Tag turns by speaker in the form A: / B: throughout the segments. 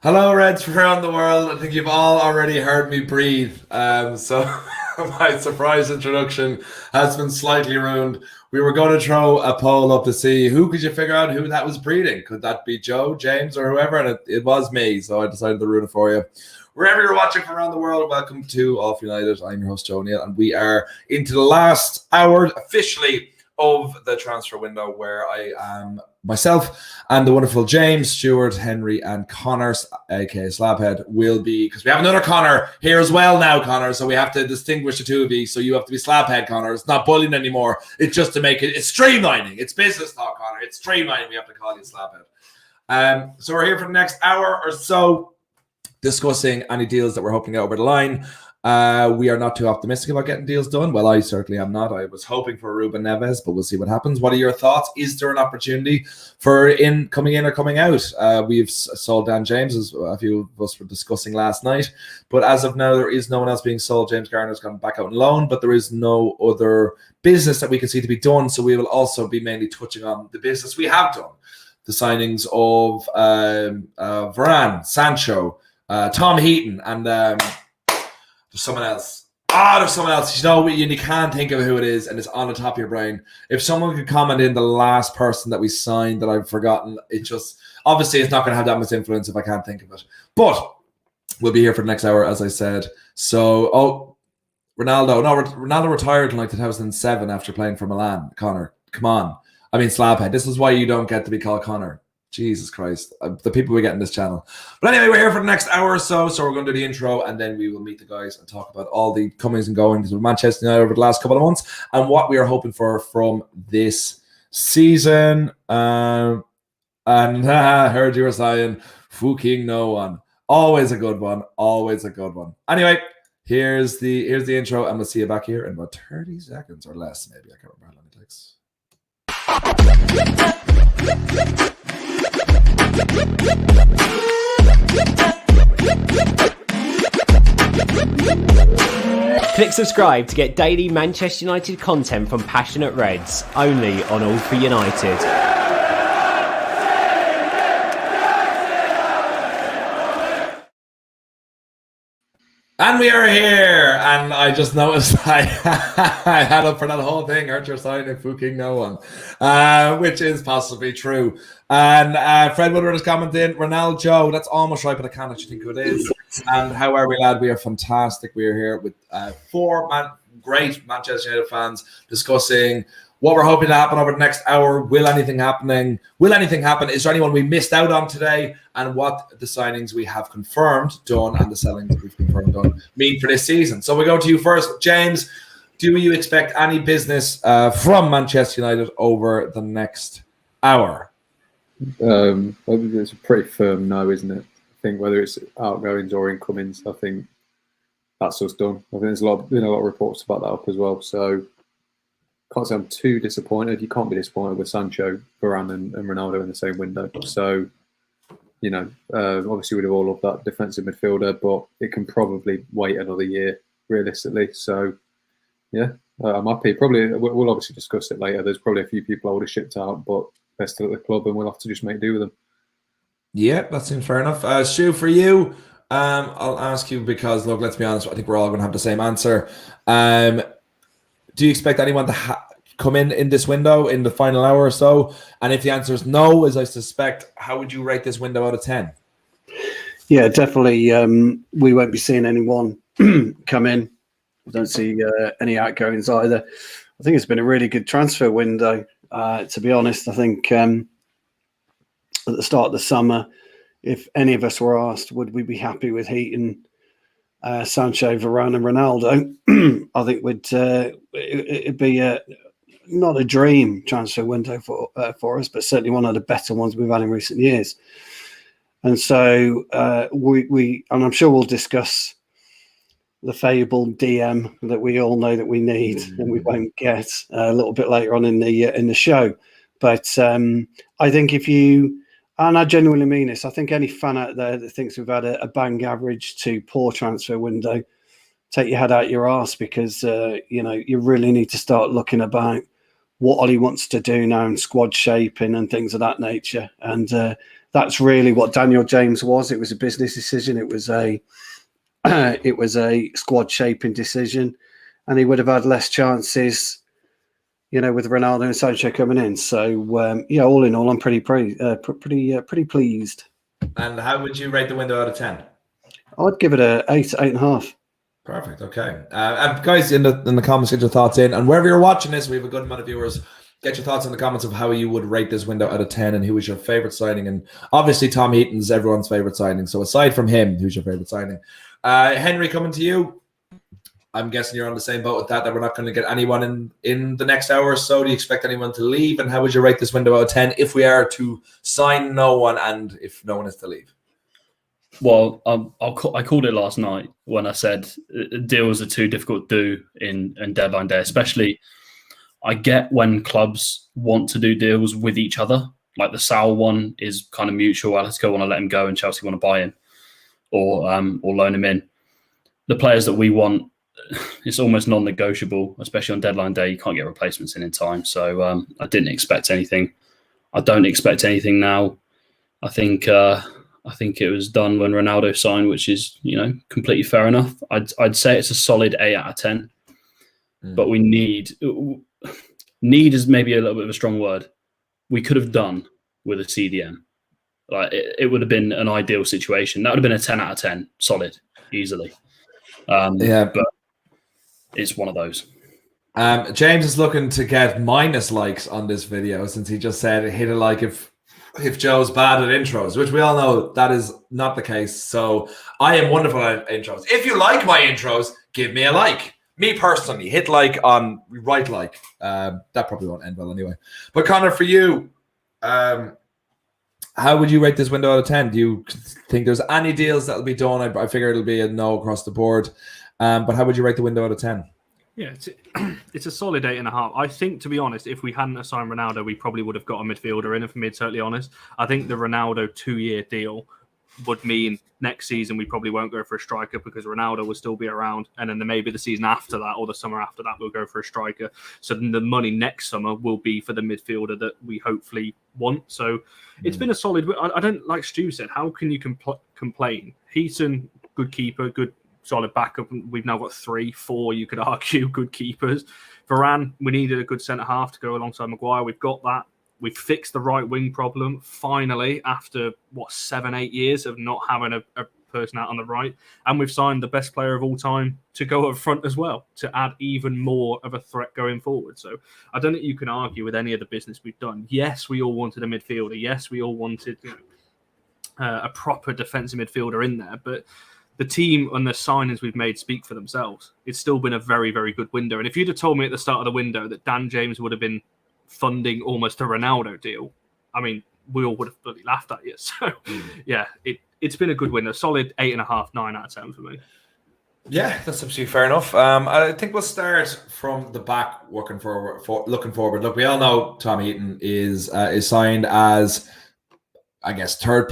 A: Hello, Reds from around the world. I think you've all already heard me breathe. So my surprise introduction has been slightly ruined. We were going to throw a poll up to see who could you figure out who that was breathing. Could that be Joe, James, or whoever? And it was me, so I decided to ruin it for you. Wherever you're watching from around the world, welcome to Off United. I'm your host, Joe Neal, and we are into the last hour officially of the transfer window, where I am myself and the wonderful James, Stuart, Henry, and Connor, aka Slabhead, will be, because we have another Connor here as well now, Connor, so we have to distinguish the two of you. So you have to be Slabhead, Connor. It's not bullying anymore. It's just to make it's streamlining. It's business talk, Connor. It's streamlining. We have to call you Slabhead. So we're here for the next hour or so discussing any deals that we're hoping to get over the line. We are not too optimistic about getting deals done. Well, I certainly am not. I was hoping for Ruben Neves, but we'll see what happens. What are your thoughts? Is there an opportunity for coming in or coming out? We've sold Dan James, as a few of us were discussing last night. But as of now, there is no one else being sold. James Garner's gone back out on loan, but there is no other business that we can see to be done. So we will also be mainly touching on the business we have done. The signings of Varane, Sancho, Tom Heaton, and there's someone else. There's someone else. You know, you can't think of who it is, and it's on the top of your brain. If someone could comment in the last person that we signed that I've forgotten, it just, obviously it's not going to have that much influence if I can't think of it. But we'll be here for the next hour, as I said. So, Ronaldo. No, Ronaldo retired in like 2007 after playing for Milan. Connor, come on. I mean, Slabhead. This is why you don't get to be called Connor. Jesus Christ, the people we get in this channel. But anyway, we're here for the next hour or so. So we're going to do the intro, and then we will meet the guys and talk about all the comings and goings of Manchester United over the last couple of months and what we are hoping for from this season. I heard you were saying, fucking no one. Always a good one. Always a good one. Anyway, here's the intro, and we'll see you back here in about 30 seconds or less, maybe. I can't remember how long it takes.
B: Click subscribe to get daily Manchester United content from passionate Reds, only on All for United.
A: And we are here, and I just noticed I had up for that whole thing, Archer signing fucking no one, which is possibly true. And Fred Woodward is commenting, Ronaldo, that's almost right, but I can't actually think who it is. And how are we, lad? We are fantastic. We are here with four great Manchester United fans discussing what we're hoping to happen over the next hour. Will anything happen? Is there anyone we missed out on today? And what the signings we have confirmed done and the sellings that we've confirmed done mean for this season. So we go to you first. James, do you expect any business from Manchester United over the next hour?
C: It's a pretty firm no, isn't it? I think whether it's outgoings or incomings, I think that's us done. I think there's a lot of reports about that up as well. So can't say I'm too disappointed. You can't be disappointed with Sancho, Varane, and Ronaldo in the same window. So, obviously we'd have all loved that defensive midfielder, but it can probably wait another year, realistically. So, yeah, I'm happy. Probably we'll obviously discuss it later. There's probably a few people I would have shipped out, but they're still at the club, and we'll have to just make do with them.
A: Yeah, that seems fair enough. Stu, for you, I'll ask you because, look, let's be honest, I think we're all going to have the same answer. Do you expect anyone to come in this window in the final hour or so? And if the answer is no, as I suspect, how would you rate this window out of 10?
D: Yeah, definitely. We won't be seeing anyone come in. I don't see any outgoings either. I think it's been a really good transfer window. To be honest, I think at the start of the summer, if any of us were asked, would we be happy with Heaton, Sancho, Varane, and Ronaldo, I think it'd be not a dream transfer window for us, but certainly one of the better ones we've had in recent years. And so and I'm sure we'll discuss the fabled DM that we all know that we need and we won't get a little bit later on in the show. But I think and I genuinely mean this, I think any fan out there that thinks we've had a bang average to poor transfer window, take your head out your arse, because you really need to start looking about what Ollie wants to do now in squad shaping and things of that nature. And that's really what Daniel James was. It was a business decision. It was a squad shaping decision, and he would have had less chances, with Ronaldo and Sancho coming in. So all in all, I'm pretty pleased.
A: And how would you rate the window out of 10?
D: I'd give it a 8.5.
A: Perfect. Okay. And guys, in the comments, get your thoughts in. And wherever you're watching this, we have a good amount of viewers. Get your thoughts in the comments of how you would rate this window out of 10 and who was your favorite signing. And obviously, Tom Heaton's everyone's favorite signing. So aside from him, who's your favorite signing? Henry, coming to you. I'm guessing you're on the same boat with that we're not going to get anyone in the next hour or so. Do you expect anyone to leave? And how would you rate this window out of 10 if we are to sign no one and if no one is to leave?
E: Well, I called it last night when I said deals are too difficult to do in deadline day, especially I get when clubs want to do deals with each other. Like the Sal one is kind of mutual. Atletico want to let him go and Chelsea want to buy him or loan him in. The players that we want, it's almost non-negotiable, especially on deadline day. You can't get replacements in time. So I didn't expect anything. I don't expect anything now. I think it was done when Ronaldo signed, which is, completely fair enough. I'd say it's a solid 8 out of 10. But we need is maybe a little bit of a strong word. We could have done with a CDM. Like it would have been an ideal situation. That would have been a 10 out of 10, solid, easily. But it's one of those.
A: James is looking to get minus likes on this video since he just said hit a like if Joe's bad at intros, which we all know that is not the case. So I am wonderful at intros. If you like my intros, give me a like. Me personally, hit like on right like. That probably won't end well anyway. But Connor, for you, how would you rate this window out of 10? Do you think there's any deals that'll be done? I figure it'll be a no across the board. But how would you rate the window out of 10?
F: Yeah, it's a solid 8.5. I think, to be honest, if we hadn't assigned Ronaldo, we probably would have got a midfielder in. If I'm being totally honest, I think the Ronaldo 2-year deal would mean next season we probably won't go for a striker because Ronaldo will still be around, and then maybe the season after that or the summer after that we'll go for a striker. So then the money next summer will be for the midfielder that we hopefully want. So it's been a solid. I don't, like Stu said, how can you complain? Heaton, good keeper, good solid backup. We've now got 4, you could argue, good keepers. Varane, we needed a good centre half to go alongside Maguire. We've got that. We've fixed the right wing problem finally after 7-8 years of not having a person out on the right, and we've signed the best player of all time to go up front as well to add even more of a threat going forward. So I don't think you can argue with any of the business we've done. Yes, we all wanted a midfielder. Yes, we all wanted a proper defensive midfielder in there, but the team and the signings we've made speak for themselves. It's still been a very, very good window. And if you'd have told me at the start of the window that Dan James would have been funding almost a Ronaldo deal, I mean, we all would have bloody laughed at you. So, yeah, it's been a good window. Solid 8.5, 9 out of 10 for me.
A: Yeah, that's absolutely fair enough. I think we'll start from the back, looking forward. Look, we all know Tom Heaton is signed as, I guess, third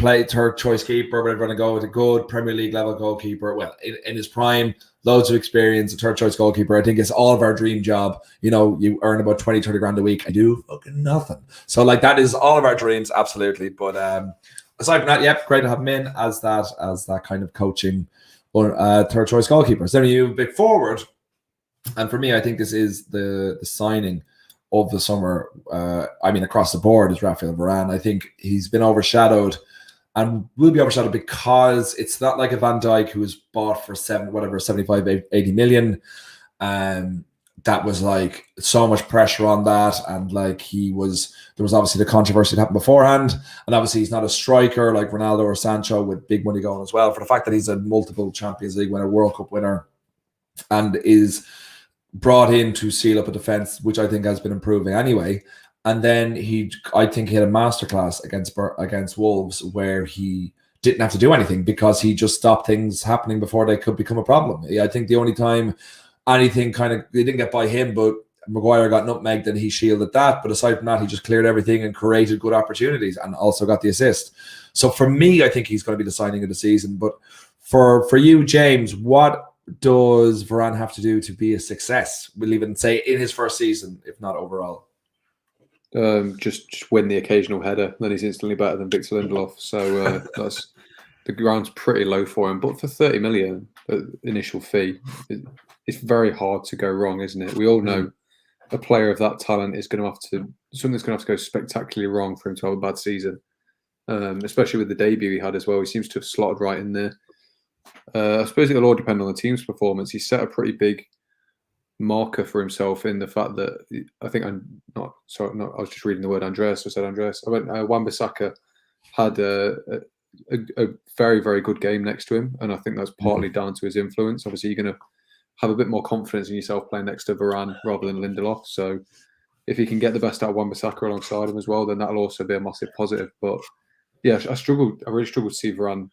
A: choice keeper, whatever you want to go with, a good Premier League level goalkeeper. Well, in his prime, loads of experience, a third choice goalkeeper. I think it's all of our dream job. You earn about 20-30 grand a week. I do fucking nothing. So that is all of our dreams, absolutely. But aside from that, yep, great to have him in as that kind of coaching or third choice goalkeeper. So then you big forward, and for me, I think this is the signing of the summer. Across the board is Raphael Varane. I think he's been overshadowed and will be overshadowed because it's not like a Van Dijk who was bought for 75, 80 million. That was so much pressure on that. And there was obviously the controversy that happened beforehand. And obviously he's not a striker like Ronaldo or Sancho with big money going as well. For the fact that he's a multiple Champions League winner, World Cup winner, and is brought in to seal up a defense, which I think has been improving anyway. And then I think he had a masterclass against Wolves where he didn't have to do anything because he just stopped things happening before they could become a problem. I think the only time anything they didn't get by him, but Maguire got nutmegged and he shielded that. But aside from that, he just cleared everything and created good opportunities and also got the assist. So for me, I think he's going to be the signing of the season. But for you, James, what does Varane have to do to be a success? We'll even say in his first season, if not overall.
C: Just win the occasional header, then he's instantly better than Victor Lindelof. So that's the ground's pretty low for him. But for 30 million initial fee, it's very hard to go wrong, isn't it? We all know a player of that talent is going to have to something's going to have to go spectacularly wrong for him to have a bad season. Especially with the debut he had as well. He seems to have slotted right in there. I suppose it'll all depend on the team's performance. He set a pretty big marker for himself in the fact that I think I was just reading the word Andreas. I said Andreas. I went Wan-Bissaka had a very, very good game next to him, and I think that's partly down to his influence. Obviously, you're going to have a bit more confidence in yourself playing next to Varane rather than Lindelof. So if he can get the best out of Wan-Bissaka alongside him as well, then that'll also be a massive positive. But yeah, I really struggled to see Varane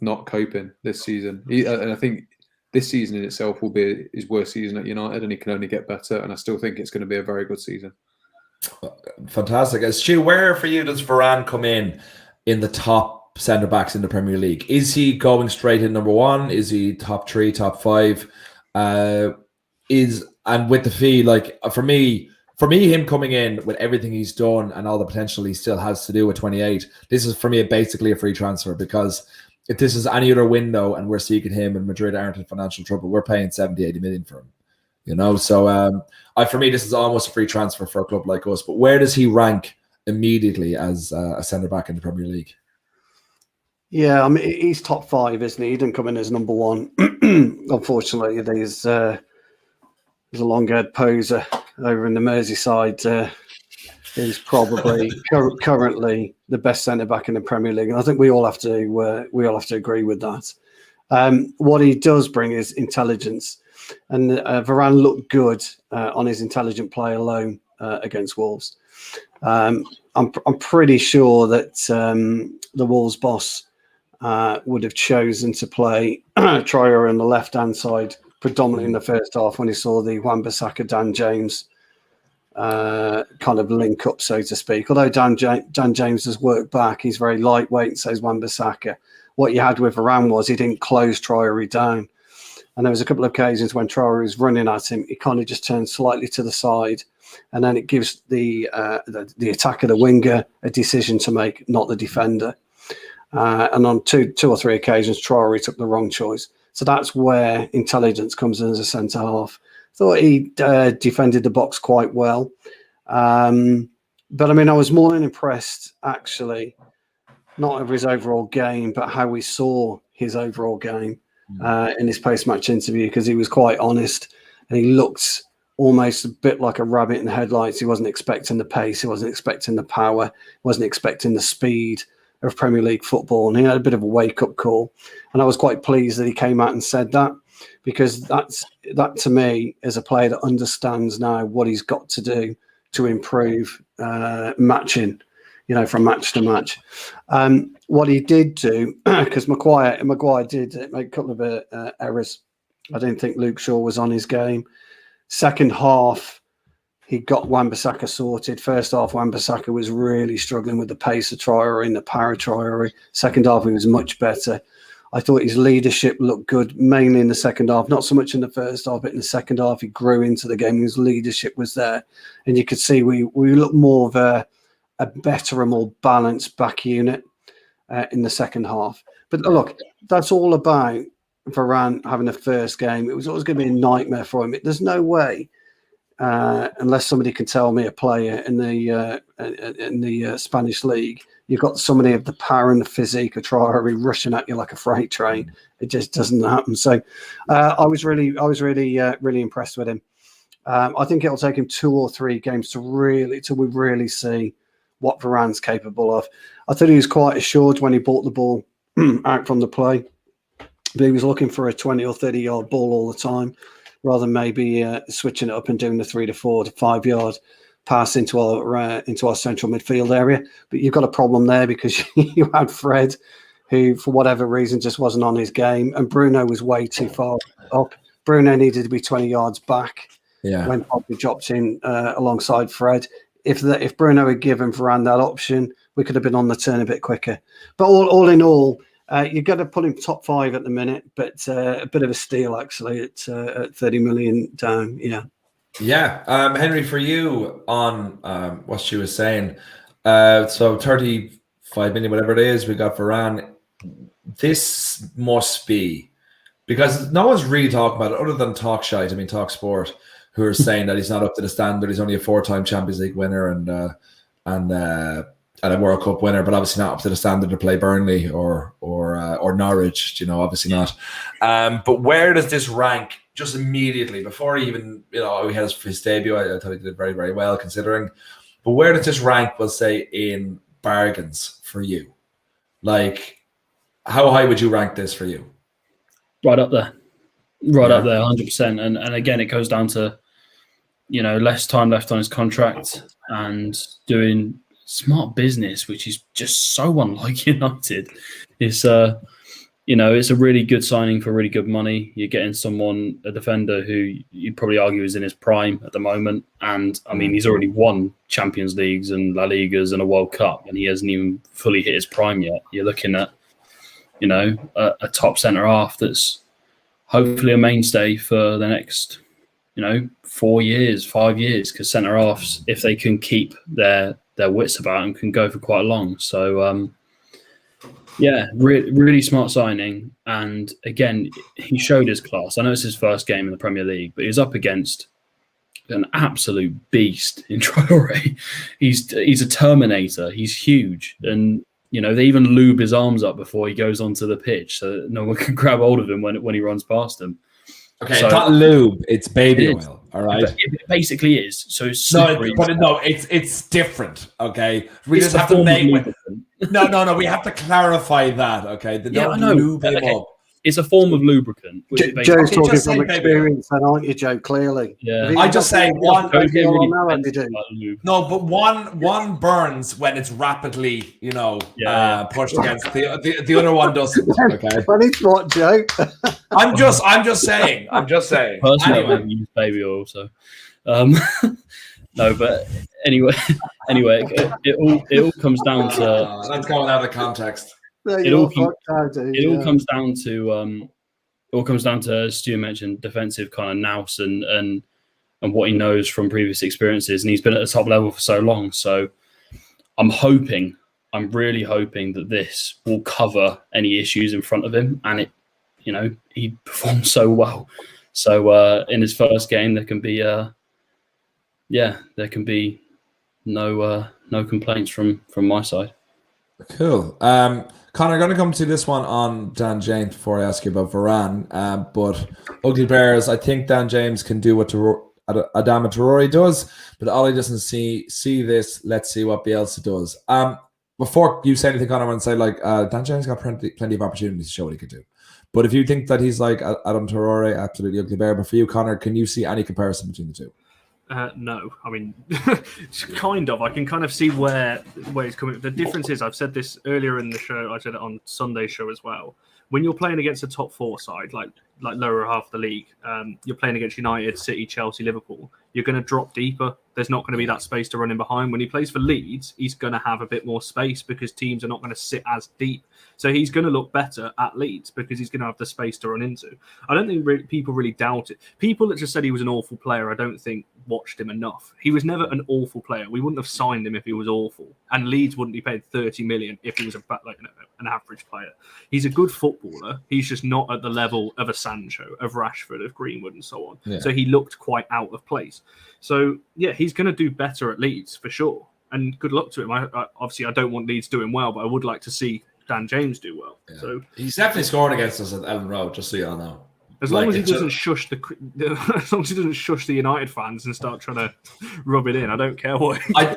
C: not coping this season. And I think this season in itself will be his worst season at United, and he can only get better. And I still think it's going to be a very good season.
A: Fantastic. Stu, where for you does Varane come in the top centre backs in the Premier League? Is he going straight in number one? Is he top 3, top 5? And with the fee, like for me, him coming in with everything he's done and all the potential he still has to do at 28, this is for me basically a free transfer, because if this is any other window and we're seeking him and Madrid aren't in financial trouble, we're paying 70, 80 million for him. So for me, this is almost a free transfer for a club like us. But where does he rank immediately as a centre back in the Premier League?
D: Yeah, I mean, he's top 5, isn't he? He didn't come in as number 1. Unfortunately, there's a long-haired poser over in the Merseyside who's probably currently the best centre back in the Premier League, and I think we all have to agree with that. What he does bring is intelligence, and Varane looked good on his intelligent play alone against Wolves. I'm pretty sure that the Wolves boss would have chosen to play Traore on the left-hand side predominantly in the first half when he saw the Wan-Bissaka Dan James kind of link up, so to speak. Although Dan James has worked back, he's very lightweight, so is Wan-Bissaka. What you had with Varane was he didn't close Traore down. And there was a couple of occasions when Traore was running at him, he kind of just turned slightly to the side, and then it gives the attacker, the winger, a decision to make, not the defender. And on two or three occasions, Traore took the wrong choice. So that's where intelligence comes in as a centre half. Thought he defended the box quite well. But I mean, I was more than impressed, actually, not of his overall game, but how we saw his overall game in his post-match interview, because he was quite honest and he looked almost a bit like a rabbit in the headlights. He wasn't expecting the pace, he wasn't expecting the power, he wasn't expecting the speed of Premier League football, and he had a bit of a wake-up call. And I was quite pleased that he came out and said that, because that to me is a player that understands now what he's got to do to improve matching, from match to match. What he did do, because Maguire did make a couple of errors. I didn't think Luke Shaw was on his game. Second half, he got Wan-Bissaka sorted. First half, Wan-Bissaka was really struggling with the pace of Traore and the power of Traore. Second half, he was much better. I thought his leadership looked good, mainly in the second half. Not so much in the first half, but in the second half, he grew into the game. His leadership was there. And you could see we looked more of a better and more balanced back unit in the second half. But look, that's all about Varane having a first game. It was always going to be a nightmare for him. There's no way, unless somebody can tell me a player in the Spanish league, you've got somebody of the power and the physique of Traore rushing at you like a freight train. It just doesn't happen. So I was really impressed with him. I think it'll take him 2 or 3 games till we really see what Varane's capable of. I thought he was quite assured when he brought the ball out from the play, but he was looking for a 20 or 30 yard ball all the time, rather than maybe switching it up and doing the 3 to 4 to 5 yard pass into our central midfield area. But you've got a problem there, because you had Fred, who for whatever reason just wasn't on his game, and Bruno was way too far up. Bruno needed to be 20 yards back when Pogba dropped in alongside Fred. If Bruno had given Varane that option, we could have been on the turn a bit quicker. But all in all, you've got to put him top 5 at the minute, but a bit of a steal actually at 30 million down. Yeah.
A: Yeah, Henry, for you on what she was saying, so 35 million, whatever it is, we got Varane. This must be because no one's really talking about it other than Talk Shite. I mean, Talk Sport, who are saying that he's not up to the standard. He's only a 4-time Champions League winner and a World Cup winner, but obviously not up to the standard to play Burnley or Norwich. You know, obviously not. But where does this rank? Just immediately before he even, he had his debut, I thought he did very, very well considering. But where does this rank? We'll say in bargains for you. Like, how high would you rank this for you?
E: Right up there, up there, 100%. And again, it goes down to less time left on his contract and doing smart business, which is just so unlike United. It's it's a really good signing for really good money. You're getting a defender who you'd probably argue is in his prime at the moment. And I mean, he's already won Champions Leagues and La Ligas and a World Cup, and he hasn't even fully hit his prime yet. You're looking at, a top centre half that's hopefully a mainstay for the next, 4 years, 5 years, because centre halves, if they can keep their wits about them, can go for quite long. So, really smart signing. And again, he showed his class. I know it's his first game in the Premier League, but he was up against an absolute beast in Traore. He's a Terminator. He's huge. And, they even lube his arms up before he goes onto the pitch so that no one can grab hold of him when he runs past them.
A: Okay, so, it's not lube, it's baby oil. All right,
E: it basically is. So
A: it's different. Okay, we just have to make no. We have to clarify that. Okay, don't lube him up.
E: It's a form of lubricant.
D: Joe's talking from experience, then, aren't you, Joe? Clearly.
A: Yeah. I just say one. No, but one burns when it's rapidly, pushed against the other one doesn't. Okay.
D: But it's what, Joe?
A: I'm just saying.
E: Personally, anyway. I haven't used baby oil, so. No, but anyway, it all comes down to.
A: That's going out of context.
E: It all comes down to, as Stu mentioned, defensive kind of nous and what he knows from previous experiences, and he's been at the top level for so long. So I'm really hoping that this will cover any issues in front of him, and he performed so well. So in his first game, there can be no complaints from my side.
A: Cool. Connor, I'm going to come to this one on Dan James before I ask you about Varane. But Ugly Bears, I think Dan James can do what Adama Traore does, but Ollie doesn't see this. Let's see what Bielsa does. Before you say anything, Connor, I want to say Dan James got plenty of opportunities to show what he could do. But if you think that he's like Adam Traore, absolutely Ugly Bear. But for you, Connor, can you see any comparison between the two?
F: No, I mean, kind of. I can kind of see where he's coming. The difference is, I've said this earlier in the show. I said it on Sunday's show as well. When you're playing against a top four side, like lower half of the league, you're playing against United, City, Chelsea, Liverpool. You're going to drop deeper. There's not going to be that space to run in behind. When he plays for Leeds, he's going to have a bit more space because teams are not going to sit as deep. So he's going to look better at Leeds because he's going to have the space to run into. I don't think people really doubt it. People that just said he was an awful player, I don't think watched him enough. He was never an awful player. We wouldn't have signed him if he was awful. And Leeds wouldn't be paid 30 million if he was an average player. He's a good footballer. He's just not at the level of a Sancho, of Rashford, of Greenwood and so on. Yeah. So he looked quite out of place. So, yeah, he's going to do better at Leeds for sure. And good luck to him. Obviously, I don't want Leeds doing well, but I would like to see Dan James do well. Yeah. So
A: he's definitely scored against us at Ellen Road, just so you all know.
F: As long as he doesn't shush the United fans and start trying to rub it in, I don't care what.
A: I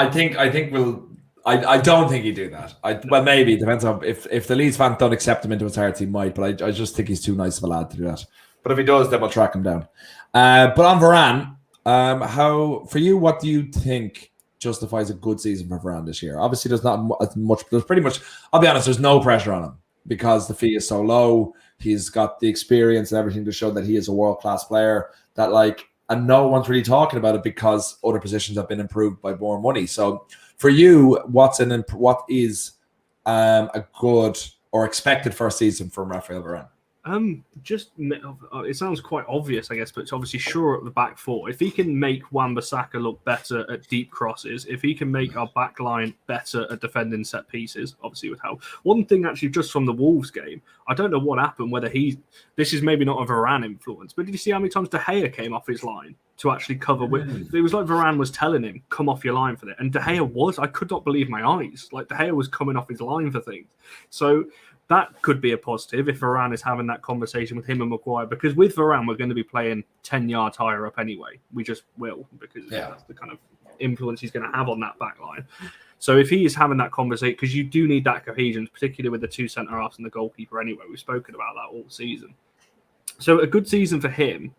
A: don't think he'd do that. Well, maybe depends on if the Leeds fans don't accept him into his heart, he might. But I just think he's too nice of a lad to do that. But if he does, then we'll track him down. But on Varane, how for you? What do you think justifies a good season for Varane this year? Obviously, there's not as much. There's pretty much. I'll be honest. There's no pressure on him because the fee is so low. He's got the experience and everything to show that he is a world-class player. And no one's really talking about it because other positions have been improved by more money. So, for you, what is a good or expected first season from Raphael Varane?
F: It sounds quite obvious, I guess, but it's obviously sure at the back four. If he can make Wan-Bissaka look better at deep crosses, if he can make our back line better at defending set pieces, obviously would help. One thing actually, just from the Wolves game, I don't know what happened. Whether this is maybe not a Varane influence, but did you see how many times De Gea came off his line to actually cover with? It was like Varane was telling him, "Come off your line for that," and De Gea was. I could not believe my eyes. Like De Gea was coming off his line for things. So that could be a positive if Varane is having that conversation with him and Maguire, because with Varane, we're going to be playing 10 yards higher up anyway. We just will, because that's the kind of influence he's going to have on that back line. So if he is having that conversation, because you do need that cohesion, particularly with the two centre-halves and the goalkeeper anyway. We've spoken about that all season. So a good season for him.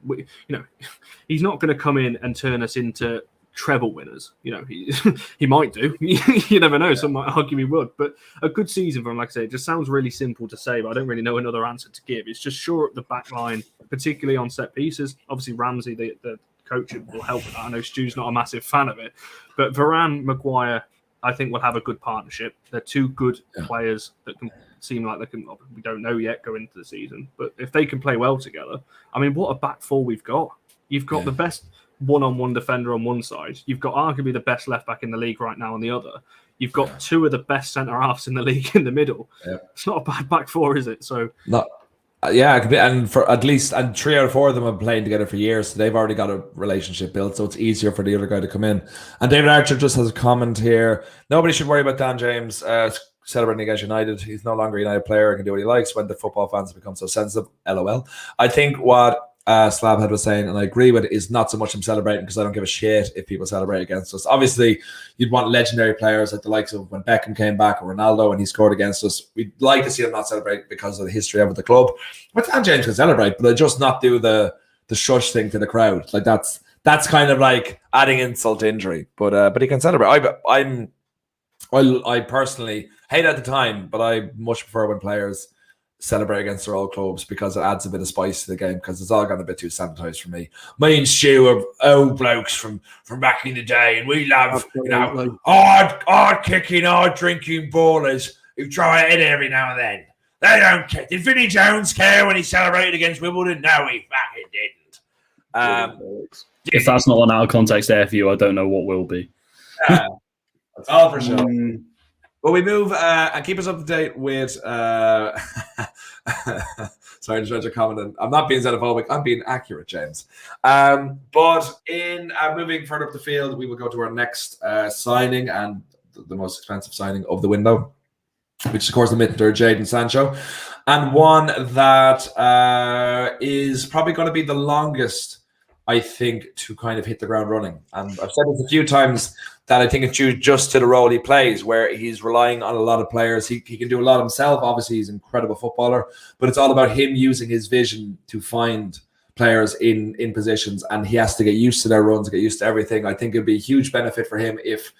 F: He's not going to come in and turn us into treble winners. He might do. You never know. Some might argue he would, but a good season for him, like I say, it just sounds really simple to say, but I don't really know another answer to give. It's just sure up the back line, particularly on set pieces. Obviously Ramsey, the coach, will help with that. I know Stu's not a massive fan of it, but Varane, Maguire, I think will have a good partnership. They're two good players that can seem like they can, we don't know yet, go into the season, but if they can play well together, I mean, what a back four we've got. You've got the best one-on-one defender on one side. You've got arguably the best left-back in the league right now on the other. You've got two of the best centre-halves in the league in the middle. Yeah. It's not a bad back four, is it? So
A: no. And for at least 3 out of 4 of them have been playing together for years, so they've already got a relationship built, so it's easier for the other guy to come in. And David Archer just has a comment here. Nobody should worry about Dan James celebrating against United. He's no longer a United player and can do what he likes when the football fans become so sensitive. LOL. I think what Slabhead was saying, and I agree with it, is not so much him celebrating, because I don't give a shit if people celebrate against us. Obviously, you'd want legendary players like the likes of when Beckham came back or Ronaldo and he scored against us. We'd like to see him not celebrate because of the history of the club. But Dan James can celebrate, but I just not do the shush thing to the crowd. Like that's kind of like adding insult to injury. But he can celebrate. I personally hate it at the time, but I much prefer when players celebrate against their old clubs, because it adds a bit of spice to the game, because it's all gone a bit too sanitized for me. Me and Stu are old blokes from back in the day, and we love hard kicking, hard drinking ballers who try it in every now and then. They don't care. Did Vinnie Jones care when he celebrated against Wimbledon? No, he fucking didn't.
E: If that's not an out of context there for you, I don't know what will be.
A: That's all for sure. Well, we move and keep us up to date with. Sorry, just read your comment. I'm not being xenophobic. I'm being accurate, James. But in moving further up the field, we will go to our next signing, and the most expensive signing of the window, which is, of course, the midfielder Jadon Sancho, and one that is probably going to be the longest, I think, to kind of hit the ground running. And I've said this a few times, that I think it's due just to the role he plays, where he's relying on a lot of players. He can do a lot himself. Obviously, he's an incredible footballer, but it's all about him using his vision to find players in positions, and he has to get used to their runs, get used to everything. I think it'd be a huge benefit for him if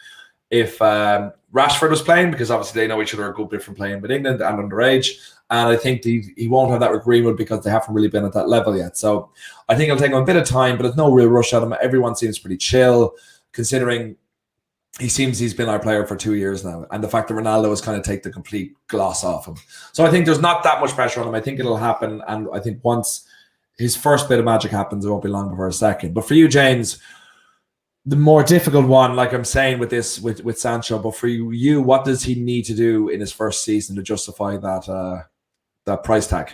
A: Rashford was playing, because obviously they know each other a good bit from playing with England and underage. And I think he won't have that with Greenwood, because they haven't really been at that level yet. So I think it'll take him a bit of time, but there's no real rush at him. Everyone seems pretty chill, considering he's been our player for 2 years now. And the fact that Ronaldo has kind of take the complete gloss off him. So I think there's not that much pressure on him. I think it'll happen. And I think once his first bit of magic happens, it won't be long before a second. But for you, James, the more difficult one, like I'm saying with this, with Sancho, but for you, what does he need to do in his first season to justify that price tag?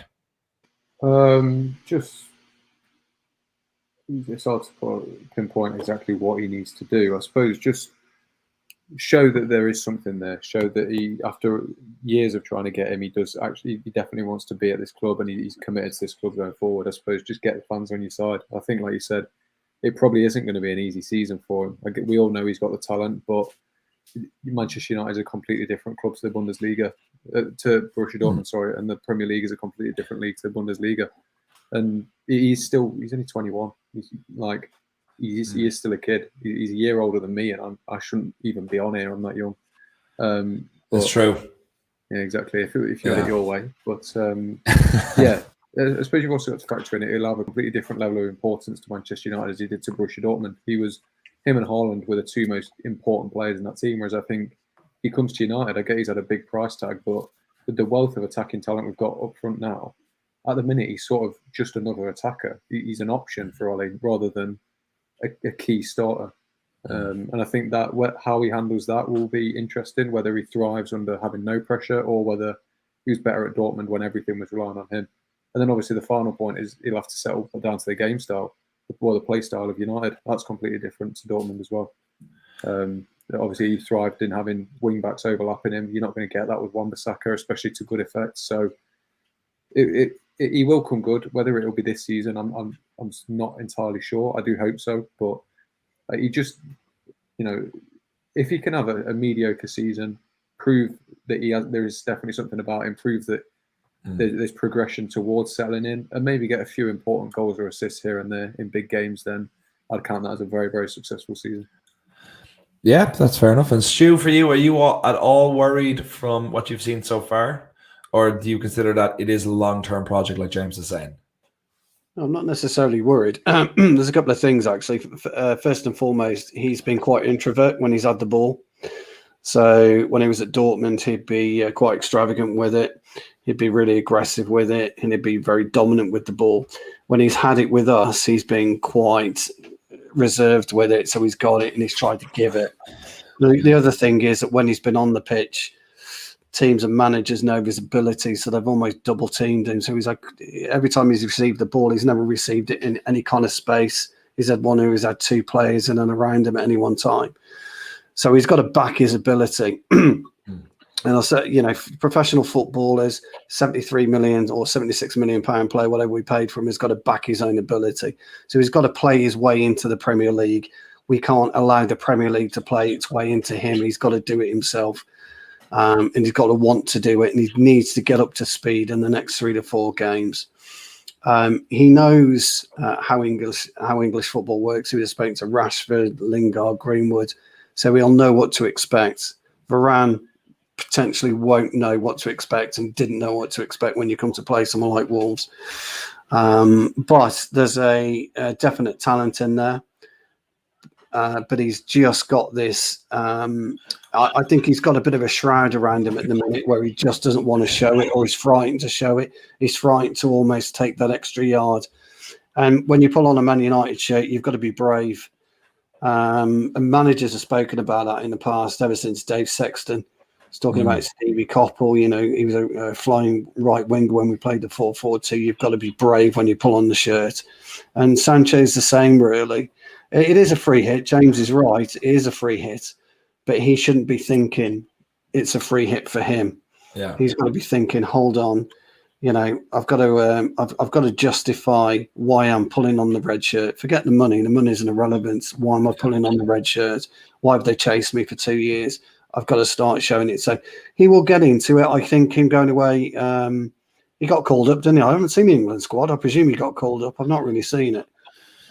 C: It's hard to pinpoint exactly what he needs to do. I suppose just show that there is something there. Show that he, after years of trying to get him, he definitely wants to be at this club, and he's committed to this club going forward. I suppose just get the fans on your side. I think, like you said, it probably isn't going to be an easy season for him. We all know he's got the talent, but Manchester United is a completely different club to the Bundesliga, to Borussia Dortmund, sorry, and the Premier League is a completely different league to the Bundesliga. And he's only 21. He is still a kid. He's a year older than me, and I shouldn't even be on here. I'm not young.
A: That's true.
C: Yeah, exactly. If you had it your way, but yeah. I suppose you've also got to factor in it. He'll have a completely different level of importance to Manchester United as he did to Borussia Dortmund. Him and Haaland were the two most important players in that team. Whereas I think he comes to United, I get he's had a big price tag, but with the wealth of attacking talent we've got up front now, at the minute he's sort of just another attacker. He's an option for Ole rather than a key starter. And I think that how he handles that will be interesting, whether he thrives under having no pressure or whether he was better at Dortmund when everything was relying on him. And then obviously the final point is he'll have to settle down to the game style or the play style of United. That's completely different to Dortmund as well. Obviously he thrived in having wing backs overlapping him. You're not going to get that with Wan-Bissaka, especially to good effect. So he will come good. Whether it'll be this season, I'm not entirely sure. I do hope so, but he just, if he can have a mediocre season, prove that there is definitely something about him, prove that there's progression towards settling in, and maybe get a few important goals or assists here and there in big games, then I'd count that as a very, very successful season.
A: Yeah, that's fair enough. And Stu, for you, are you at all worried from what you've seen so far? Or do you consider that it is a long-term project like James is saying?
D: I'm not necessarily worried. There's a couple of things, actually. First and foremost, he's been quite introvert when he's had the ball. So when he was at Dortmund, he'd be quite extravagant with it. He'd be really aggressive with it, and he'd be very dominant with the ball. When he's had it with us, he's been quite reserved with it. So he's got it and he's tried to give it. The other thing is that when he's been on the pitch, teams and managers know his ability, so they've almost double teamed him. So he's like, every time he's received the ball, he's never received it in any kind of space. He's had one who's had two players in and around him at any one time. So he's got to back his ability. And I said, professional footballers, 73 million or 76 million pound player, whatever we paid for him, has got to back his own ability. So he's got to play his way into the Premier League. We can't allow the Premier League to play its way into him. He's got to do it himself. And he's got to want to do it, and he needs to get up to speed in the next 3 to 4 games. He knows how English football works. He was spoken to Rashford, Lingard, Greenwood, so he'll know what to expect. Varane potentially won't know what to expect and didn't know what to expect when you come to play someone like Wolves. But there's a definite talent in there. But he's just got this. I think he's got a bit of a shroud around him at the minute where he just doesn't want to show it, or he's frightened to show it. He's frightened to almost take that extra yard. And when you pull on a Man United shirt, you've got to be brave. And managers have spoken about that in the past, ever since Dave Sexton was talking about Stevie Coppell. He was a flying right winger when we played the 4-4-2. You've got to be brave when you pull on the shirt. And Sancho's the same, really. It is a free hit. James is right. It is a free hit, but he shouldn't be thinking it's a free hit for him.
A: Yeah,
D: he's got to be thinking, hold on, I've got to justify why I'm pulling on the red shirt. Forget the money. The money is an irrelevance. Why am I pulling on the red shirt? Why have they chased me for 2 years? I've got to start showing it. So he will get into it. I think him going away. He got called up, didn't he? I haven't seen the England squad. I presume he got called up. I've not really seen it.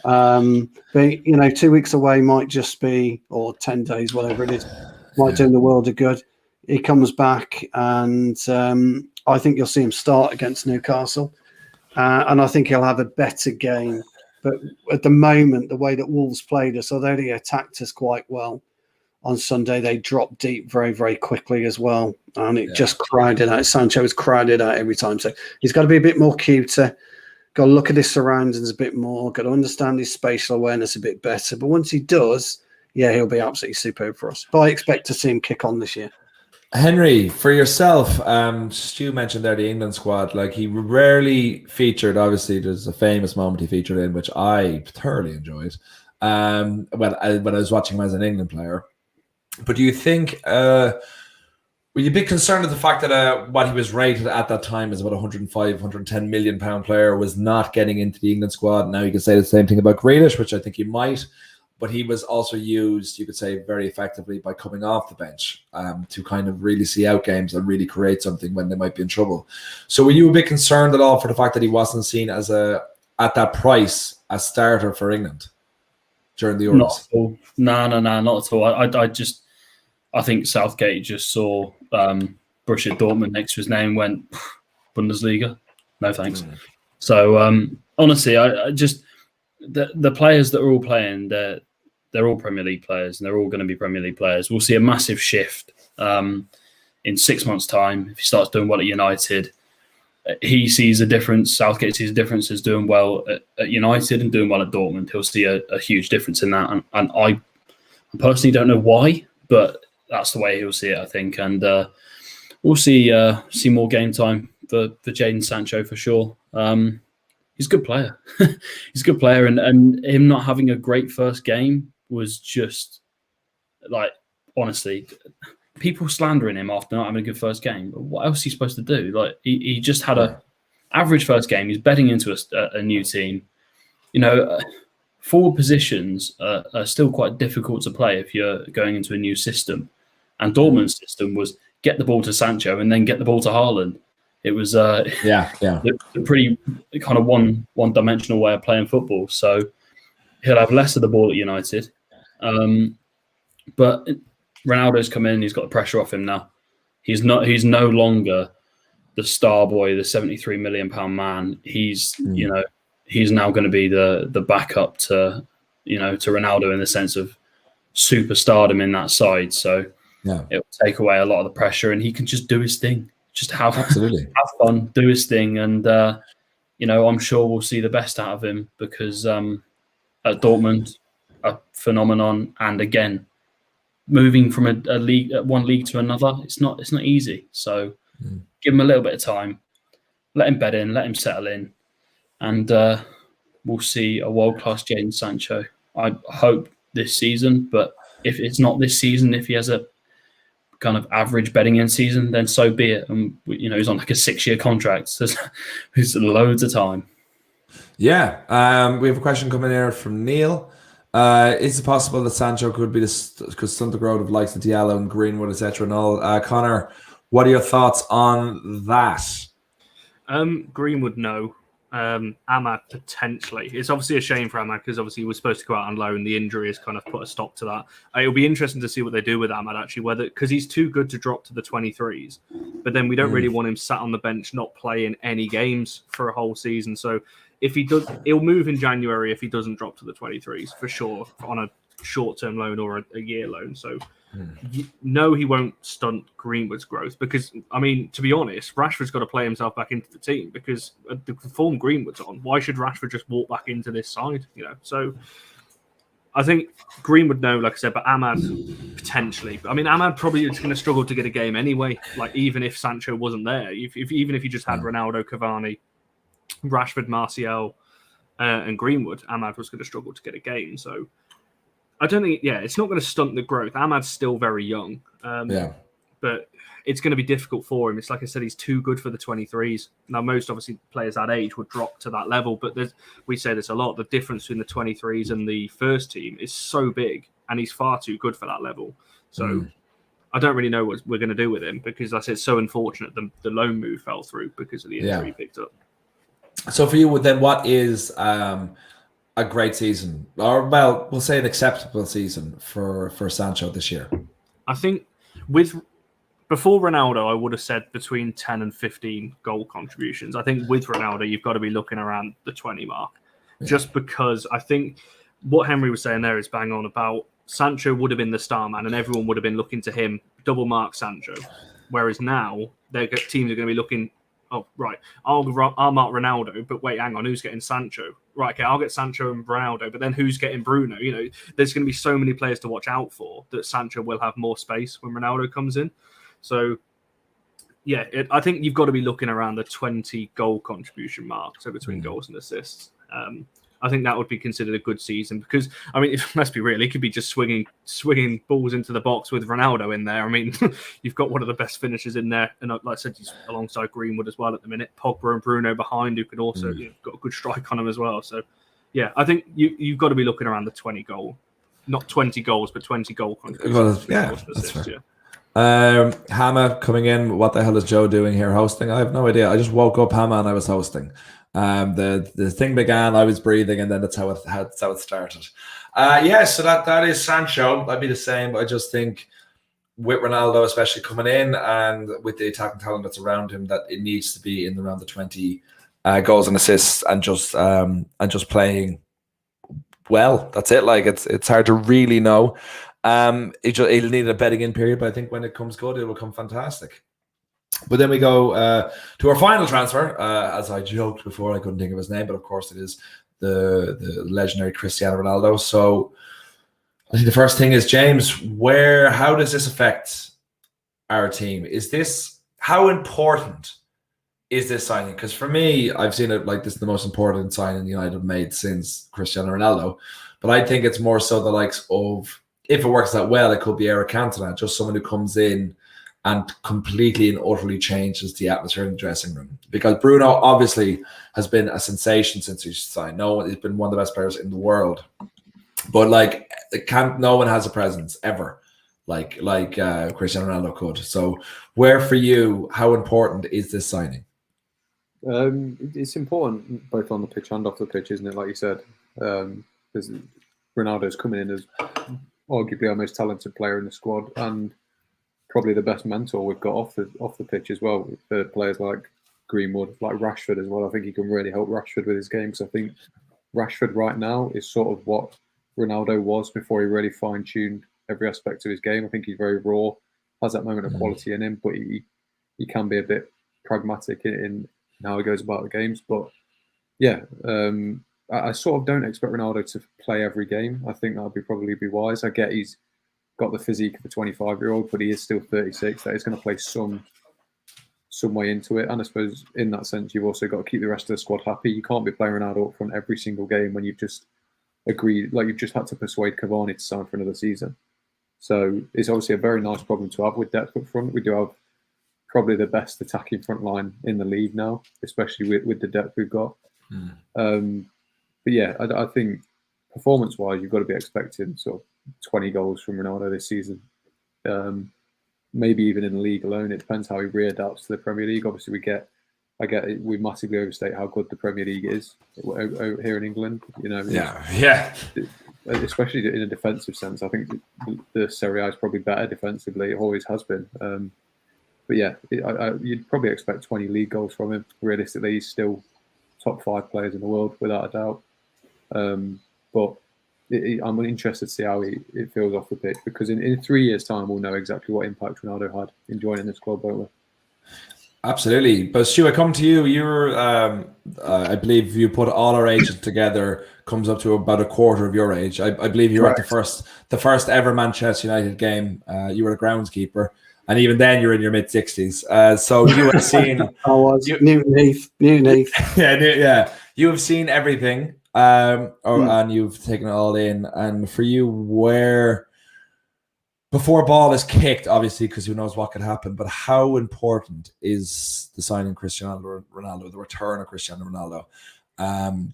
D: But 2 weeks away might just be, or 10 days, whatever it is, might do him the world of good. He comes back, and I think you'll see him start against Newcastle, and I think he'll have a better game. But at the moment, the way that Wolves played us, although they attacked us quite well on Sunday, they dropped deep very, very quickly as well, and it just crowded out. Sancho was crowded out every time, so he's got to be a bit more cuter. Got to look at his surroundings a bit more. Got to understand his spatial awareness a bit better. But once he does, he'll be absolutely superb for us. But I expect to see him kick on this year.
A: Henry, for yourself, Stu mentioned there the England squad. Like, he rarely featured. Obviously, there's a famous moment he featured in, which I thoroughly enjoyed. When I was watching him as an England player. But do you think? Were you a bit concerned at the fact that what he was rated at that time as about 105, 110 million pound player was not getting into the England squad? Now you could say the same thing about Grealish, which I think you might, but he was also used, you could say, very effectively by coming off the bench to kind of really see out games and really create something when they might be in trouble. So were you a bit concerned at all for the fact that he wasn't seen as at that price as starter for England during the Euros?
E: Not at all. No, not at all. I think Southgate just saw Borussia Dortmund next to his name, went Bundesliga, no thanks. So honestly, I just the players that are all playing, they're all Premier League players, and they're all going to be Premier League players. We'll see a massive shift in 6 months' time if he starts doing well at United. he sees a difference. Southgate sees a difference as doing well at United and doing well at Dortmund. He'll see a huge difference in that. And I personally don't know why, but that's the way he'll see it, I think. And we'll see more game time for Jadon Sancho for sure. He's a good player. He's a good player. And him not having a great first game was just, like, honestly, people slandering him after not having a good first game. What else is he supposed to do? Like, he just had a average first game. He's betting into a new team. You know, forward positions are still quite difficult to play if you're going into a new system. And Dortmund's system was get the ball to Sancho and then get the ball to Haaland. It was a pretty kind of one-dimensional way of playing football. So he'll have less of the ball at United. But Ronaldo's come in. He's got the pressure off him now. He's no longer the star boy, the £73 million man. He's he's now going to be the backup to Ronaldo in the sense of superstardom in that side. So it'll take away a lot of the pressure, and he can just do his thing. Just have fun, do his thing, and I'm sure we'll see the best out of him because at Dortmund, a phenomenon, and again, moving from one league to another, it's not easy. So give him a little bit of time, let him bed in, let him settle in, and we'll see a world-class Jadon Sancho. I hope this season, but if it's not this season, if he has a kind of average betting in season, then so be it. And he's on like a 6-year contract, so there's loads of time.
A: Yeah, we have a question coming here from Neil. Is it possible that Sancho could be because stunt the growth of likes of Diallo and Greenwood, etc. and all? Connor, what are your thoughts on that?
F: Greenwood, no. Ahmad, potentially. It's obviously a shame for Ahmad because obviously he was supposed to go out on loan. The injury has kind of put a stop to that. It'll be interesting to see what they do with Ahmad, actually, because he's too good to drop to the 23s. But then we don't really want him sat on the bench, not playing any games for a whole season. So if he does, he'll move in January if he doesn't drop to the 23s, for sure, on a short-term loan or a year loan. So no, he won't stunt Greenwood's growth because, I mean, to be honest, Rashford's got to play himself back into the team because the form Greenwood's on, why should Rashford just walk back into this side? So I think Greenwood, no, like I said, but Ahmad potentially. I mean, Ahmad probably is going to struggle to get a game anyway. Like even if Sancho wasn't there, even if you just had Ronaldo, Cavani, Rashford, Martial, and Greenwood, Ahmad was going to struggle to get a game. So I don't think, it's not going to stunt the growth. Ahmad's still very young, but it's going to be difficult for him. It's like I said, he's too good for the 23s. Now, most obviously players that age would drop to that level, but we say this a lot. The difference between the 23s and the first team is so big, and he's far too good for that level. So I don't really know what we're going to do with him because I said it's so unfortunate the loan move fell through because of the injury he picked up.
A: So for you, then, what is a great season, or we'll say an acceptable season for Sancho this year? I
F: think before Ronaldo, I would have said between 10 and 15 goal contributions. I think with Ronaldo, you've got to be looking around the 20 mark, just because I think what Henry was saying there is bang on about Sancho would have been the star man and everyone would have been looking to him, double mark Sancho. Whereas now, teams are going to be looking, oh, right, I'll mark Ronaldo, but wait, hang on, who's getting Sancho? Right, okay, I'll get Sancho and Ronaldo, but then who's getting Bruno? There's going to be so many players to watch out for that Sancho will have more space when Ronaldo comes in. So, I think you've got to be looking around the 20 goal contribution mark, so between goals and assists. I think that would be considered a good season because, I mean, let's be real, he could be just swinging balls into the box with Ronaldo in there. I mean, you've got one of the best finishers in there. And like I said, he's alongside Greenwood as well at the minute. Pogba and Bruno behind who could also got a good strike on him as well. So, I think you've got to be looking around the 20 goal. Not 20 goals, but 20 goal contributions.
A: That's fair. Hammer coming in. What the hell is Joe doing here hosting? I have no idea. I just woke up, Hammer, and I was hosting. The thing began, I was breathing, and then that's how it started. So that is Sancho. I'd be the same. I just think with Ronaldo, especially coming in, and with the attacking talent that's around him, that it needs to be in around the 20 goals and assists, and just playing well. That's it. Like it's hard to really know. It'll need a betting in period, but I think when it comes good, it will come fantastic. But then we go to our final transfer. As I joked before, I couldn't think of his name, but of course it is the legendary Cristiano Ronaldo. So I think the first thing is, James, how does this affect our team? How important is this signing? Because for me, I've seen it like this is the most important signing United have made since Cristiano Ronaldo. But I think it's more so the likes of, if it works out well, it could be Eric Cantona, just someone who comes in and completely and utterly changes the atmosphere in the dressing room. Because Bruno obviously has been a sensation since he signed. No, he's been one of the best players in the world. But like, no one has a presence ever like Cristiano Ronaldo could. So where for you, how important is this signing?
C: It's important both on the pitch and off the pitch, isn't it? Like you said, because Ronaldo's coming in as arguably our most talented player in the squad and probably the best mentor we've got off the pitch as well, for players like Greenwood, like Rashford as well. I think he can really help Rashford with his game. So I think Rashford right now is sort of what Ronaldo was before he really fine-tuned every aspect of his game. I think he's very raw, has that moment of quality in him, but he can be a bit pragmatic in how he goes about the games. But yeah, I sort of don't expect Ronaldo to play every game. I think that would probably be wise. I get he's got the physique of a 25-year-old, but he is still 36. That is going to play some way into it. And I suppose in that sense, you've also got to keep the rest of the squad happy. You can't be playing Ronaldo up front every single game when you've just agreed, like you've just had to persuade Cavani to sign for another season. So it's obviously a very nice problem to have with depth up front. We do have probably the best attacking front line in the league now, especially with the depth we've got. But yeah, I think performance-wise, you've got to be expecting sort of 20 goals from Ronaldo this season. Maybe even in the league alone. It depends how he readapts to the Premier League. Obviously, we massively overstate how good the Premier League is here in England. You know,
A: yeah.
C: Especially in a defensive sense, I think the Serie A is probably better defensively. It always has been. But yeah, you'd probably expect 20 league goals from him. Realistically, he's still top 5 players in the world without a doubt. But I'm interested to see how it feels off the pitch, because in 3 years' time, we'll know exactly what impact Ronaldo had in joining this club, won't we?
A: Absolutely. But Stu, I come to you. You're, I believe you put all our ages together, comes up to about a quarter of your age. I believe you were at the first ever Manchester United game. You were a groundskeeper, and even then you're in your mid-60s. So you have seen...
D: I was Newton Heath.
A: Yeah. You have seen everything, and you've taken it all in. And for you, before ball is kicked, obviously, because who knows what could happen, but how important is the signing of Cristiano Ronaldo, the return of Cristiano Ronaldo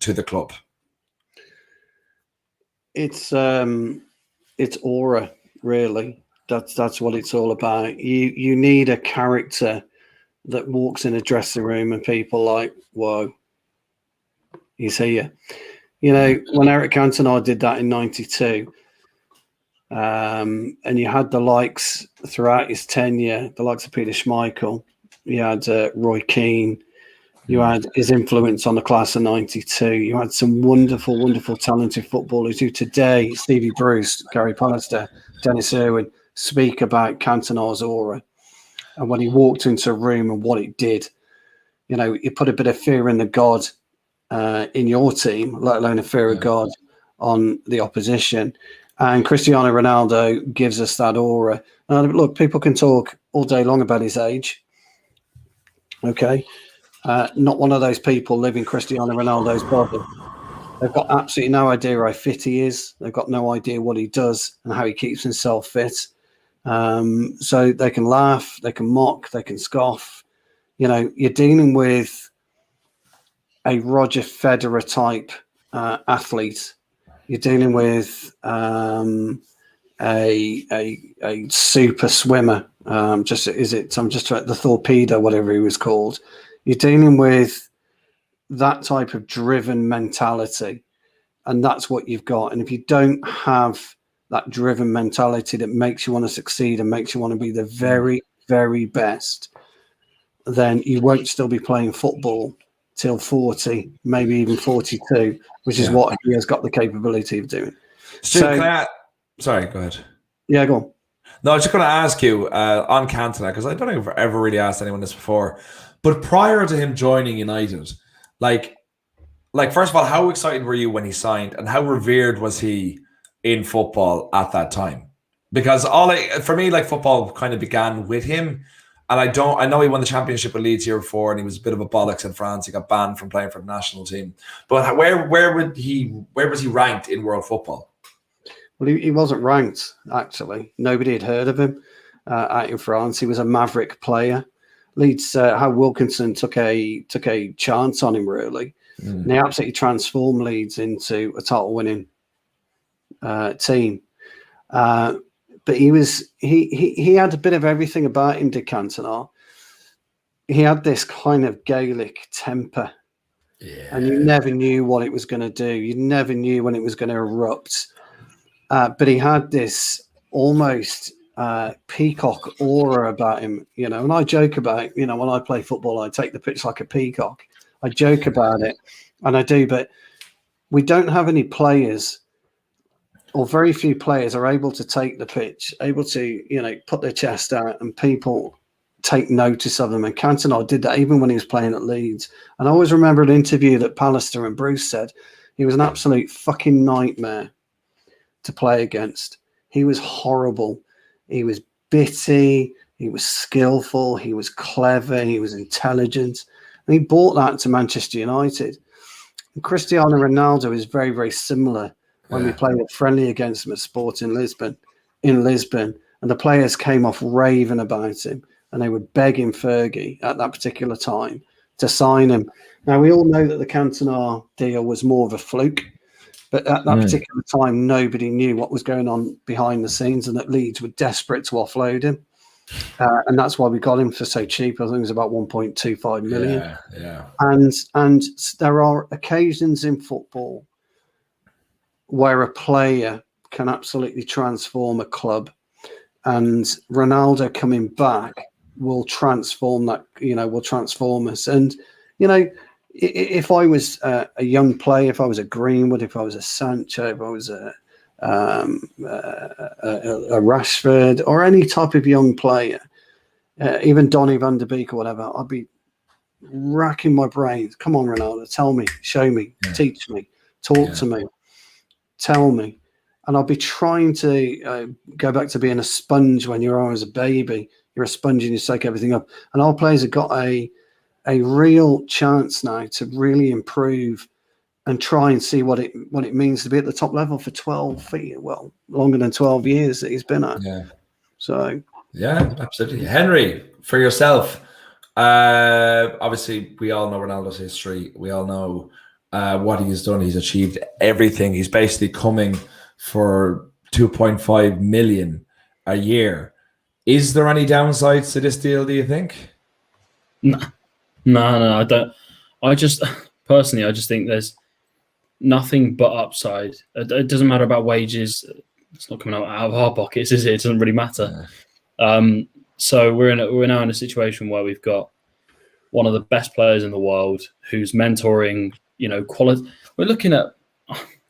A: to the club?
D: It's aura, really. That's what it's all about. You need a character that walks in a dressing room and people like, whoa, he's here. You know, when Eric Cantona did that in '92, and you had the likes throughout his tenure, the likes of Peter Schmeichel, you had Roy Keane, you had his influence on the class of '92, you had some wonderful, wonderful, talented footballers who today, Stevie Bruce, Gary Pallister, Dennis Irwin, speak about Cantona's aura. And when he walked into a room and what it did, you know, you put a bit of fear in the God in your team, let alone a fear of God on the opposition. And Cristiano Ronaldo gives us that aura. Look, people can talk all day long about his age. Okay. Not one of those people living Cristiano Ronaldo's body. They've got absolutely no idea how fit he is. They've got no idea what he does and how he keeps himself fit. So they can laugh, they can mock, they can scoff. You know, you're dealing with a Roger Federer type athlete. You're dealing with a super swimmer. I'm just the torpedo, whatever he was called. You're dealing with that type of driven mentality, and that's what you've got. And if you don't have that driven mentality that makes you want to succeed and makes you want to be the very, very best, then you won't still be playing football till 40, maybe even 42, which is what he has got the capability of doing.
A: Stu, sorry, go ahead.
D: Yeah, go on.
A: No, I was just going to ask you on Cantona, because I don't think I've ever really asked anyone this before. But prior to him joining United, like first of all, how excited were you when he signed, and how revered was he in football at that time? Because for me, like football kind of began with him, and I know he won the championship with Leeds year before, and he was a bit of a bollocks in France. He got banned from playing for the national team. But where was he ranked in world football?
D: Well, he wasn't ranked, actually. Nobody had heard of him out in France. He was a maverick player. Leeds, how Wilkinson took a chance on him, really. And he absolutely transformed Leeds into a title-winning team. But he had a bit of everything about him, did Cantona. He had this kind of Gaelic temper. Yeah. And you never knew what it was going to do. You never knew when it was going to erupt. But he had this almost peacock aura about him, you know. And I joke about, you know, when I play football, I take the pitch like a peacock. I joke about it, and I do. But we don't have any players, or very few players, are able to take the pitch, able to, you know, put their chest out, and people take notice of them. And Cantona did that even when he was playing at Leeds. And I always remember an interview that Pallister and Bruce said he was an absolute fucking nightmare to play against. He was horrible. He was bitty. He was skillful. He was clever. He was intelligent. And he brought that to Manchester United. And Cristiano Ronaldo is very, very similar. When we played a friendly against him at Sporting Lisbon, in Lisbon, and the players came off raving about him, and they were begging Fergie at that particular time to sign him. Now, we all know that the Cantona deal was more of a fluke. But at that particular time, nobody knew what was going on behind the scenes, and that Leeds were desperate to offload him. And that's why we got him for so cheap. I think it was about 1.25 million.
A: Yeah.
D: And there are occasions in football where a player can absolutely transform a club. And Ronaldo coming back will transform that, you know, will transform us. And, you know, if I was a young player, if I was a Greenwood, if I was a Sancho, if I was a Rashford, or any type of young player, even Donny van der Beek or whatever, I'd be racking my brains. Come on, Ronaldo, tell me, show me, teach me, talk to me, tell me. And I'll be trying to go back to being a sponge when you're always a baby. You're a sponge and you soak everything up. And our players have got a real chance now to really improve and try and see what it means to be at the top level for 12 feet. Well, longer than 12 years that he's been at. Yeah. So. Yeah,
A: absolutely. Henry, for yourself, obviously we all know Ronaldo's history. We all know what he's done. He's achieved everything. He's basically coming for 2.5 million a year. Is there any downsides to this deal, do you think?
E: No, I don't. I just think there's nothing but upside. It doesn't matter about wages. It's not coming out of our pockets, is it? It doesn't really matter. So we're now in a situation where we've got one of the best players in the world who's mentoring, you know, quality. We're looking at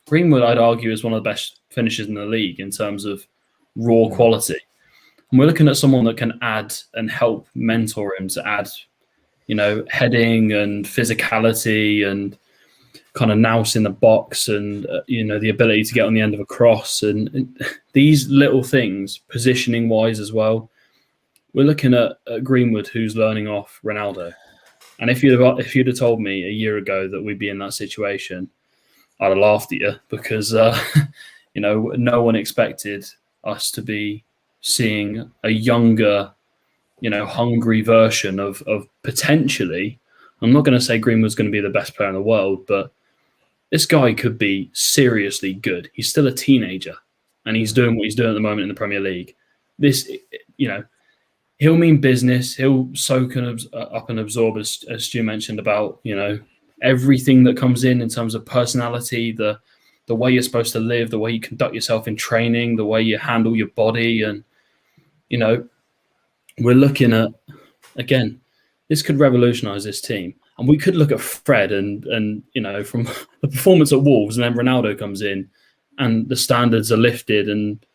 E: Greenwood, I'd argue, is one of the best finishers in the league in terms of raw quality. And we're looking at someone that can add and help mentor him to add, you know, heading and physicality and kind of nous in the box and, you know, the ability to get on the end of a cross and these little things, positioning wise as well. We're looking at Greenwood, who's learning off Ronaldo. And if you'd have told me a year ago that we'd be in that situation, I'd have laughed at you because, you know, no one expected us to be seeing a younger, you know, hungry version of potentially. I'm not going to say Greenwood's going to be the best player in the world, but this guy could be seriously good. He's still a teenager and he's doing what he's doing at the moment in the Premier League. This, you know, he'll mean business. He'll soak up and absorb, as Stu mentioned, about, you know, everything that comes in terms of personality, the way you're supposed to live, the way you conduct yourself in training, the way you handle your body. And, you know, we're looking at, again, this could revolutionize this team. And we could look at Fred and you know, from the performance at Wolves, and then Ronaldo comes in and the standards are lifted and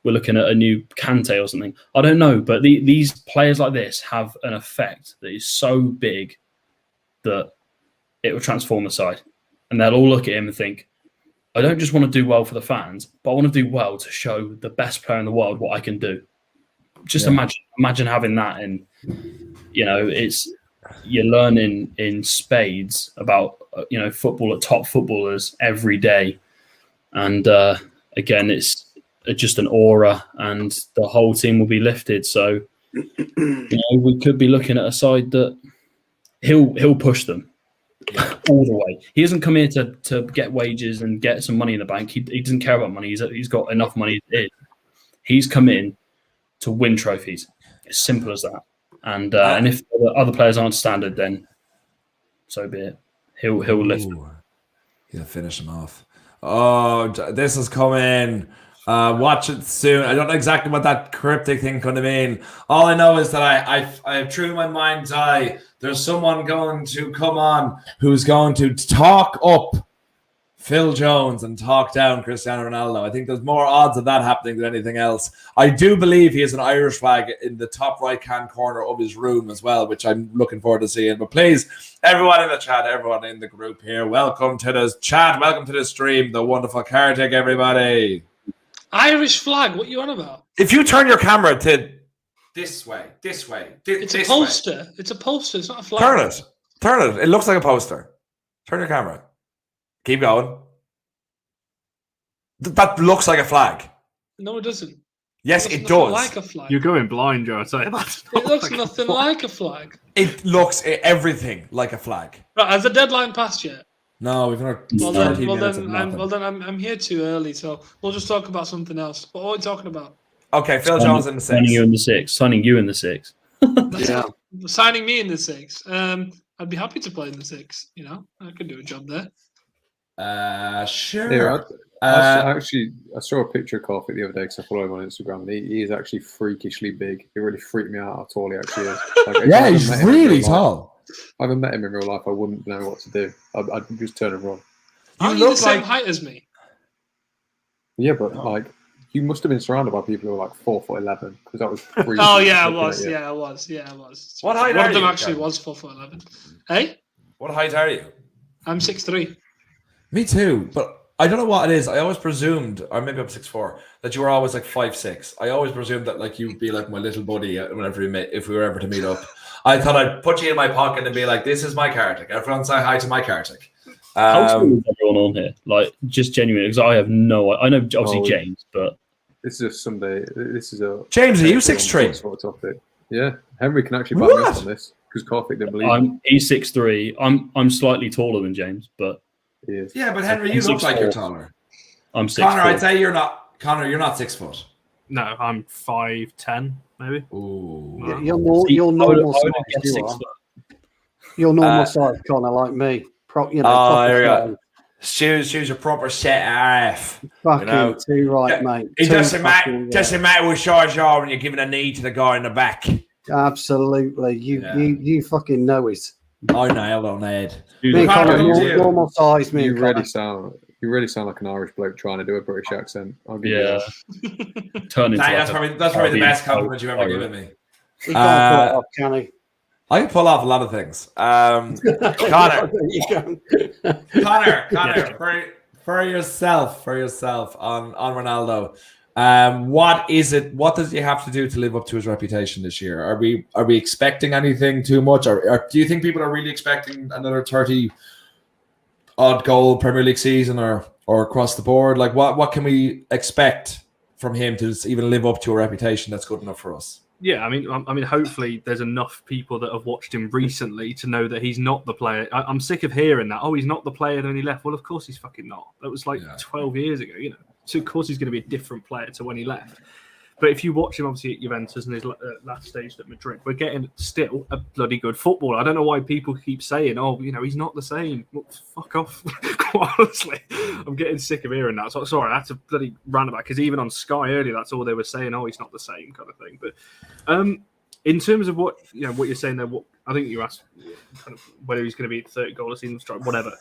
E: we're looking at a new Kante or something. I don't know, but these players like this have an effect that is so big that it will transform the side. And they'll all look at him and think, I don't just want to do well for the fans, but I want to do well to show the best player in the world what I can do. Just imagine having that, and you're learning in spades about football at top footballers every day, and again, it's just an aura, and the whole team will be lifted. So we could be looking at a side that he'll push them all the way. He doesn't come here to get wages and get some money in the bank. He doesn't care about money. He's got enough money. He's come in to win trophies. It's simple as that. And if the other players aren't standard, then so be it. He'll lift them.
A: He'll finish them off. Oh, this is coming. Watch it soon. I don't know exactly what that cryptic thing could have mean. All I know is that I have true in my mind's eye. There's someone going to come on who's going to talk up Phil Jones and talk down Cristiano Ronaldo. I think there's more odds of that happening than anything else. I do believe he has an Irish flag in the top right-hand corner of his room as well, which I'm looking forward to seeing. But please, everyone in the chat, everyone in the group here, welcome to the chat, welcome to the stream, the wonderful Kartik, everybody.
G: Irish flag, what are you on about?
A: If you turn your camera to this way.
G: It's a poster. It's a poster. It's not a flag.
A: Turn it. It looks like a poster. Turn your camera. Keep going. That looks like a flag.
G: No, it doesn't.
A: Yes,
G: it
A: does.
G: Like a flag.
F: You're going blind, Joe. I'd say
G: it looks nothing like a flag.
A: It looks everything like a flag.
G: Right, has the deadline passed yet?
A: No, we've not.
G: Well then, I'm here too early, so we'll just talk about something else. What are we talking about?
A: Okay, Phil Jones in the 6.
E: Signing you in the 6. Signing you in the 6.
G: Yeah. Signing me in the 6. I'd be happy to play in the 6. I could do a job there.
A: Sure.
C: I saw a picture of Kartik the other day because I follow him on Instagram, and he is actually freakishly big. It really freaked me out how tall he actually is. Like,
A: he's really tall.
C: I haven't met him in real life. I wouldn't know what to do. I'd just turn and run.
G: You look the same height as me.
C: Yeah, but you must have been surrounded by people who were like 4'11" because that was.
G: Oh yeah, I was.
A: What height are you?
G: One of them actually was 4'11". Hey,
A: what height are you?
G: I'm 6'3".
A: Me too, but I don't know what it is. I always presumed, or maybe I'm 6'4", that you were always like 5'6". I always presumed that you'd be like my little buddy whenever if we were ever to meet up. I thought I'd put you in my pocket and be like, "This is my Kartik. Everyone say hi to my Kartik."
E: How tall is everyone on here? Like, just genuinely, because I have no. I know obviously James, but
C: this is just Sunday. This is a
A: James. Are you 6'3"?
C: Sort of topic. Yeah, Henry can actually back me up on this because Kartik didn't believe me.
E: He's 6'3". I'm slightly taller than James, but
C: he is.
A: Yeah, but Henry, you look like you're taller.
E: I'm 6'4".
A: Connor, I'd say you're not. Connor, you're not 6 foot.
F: No, I'm 5'10", maybe.
A: Ooh.
D: You're normal size. You're normal size, Connor, like me.
A: There we go. Shoes are proper set off.
D: Fucking too right, mate.
A: It doesn't matter what size you are when you're giving a knee to the guy in the back.
D: Absolutely. You fucking know it.
A: I nailed on Ed.
D: Me, Connor, normal size, me.
C: You really sound like an Irish bloke trying to do a British accent. I'll give you that.
E: That's
A: probably the best compliment you've ever given me.
D: He can't pull it off, can he?
A: I can pull off a lot of things. Connor, for yourself on Ronaldo. What does he have to do to live up to his reputation this year? Are we expecting anything too much, or do you think people are really expecting another 30 odd goal Premier League season or across the board? Like what can we expect from him to even live up to a reputation that's good enough for us?
F: Yeah, I mean, hopefully there's enough people that have watched him recently to know that he's not the player. I'm sick of hearing that. Oh, he's not the player when he left. Well, of course he's fucking not. That was 12 years ago, So of course he's going to be a different player to when he left. But if you watch him, obviously, at Juventus and his last stage at Madrid, we're getting still a bloody good footballer. I don't know why people keep saying, oh, he's not the same. Well, fuck off. Quite honestly, I'm getting sick of hearing that. So sorry, I had to bloody rant about, because even on Sky earlier, that's all they were saying. Oh, he's not the same kind of thing. But in terms of what you're saying there, I think you asked kind of whether he's going to be 30 goal a season strike, whatever.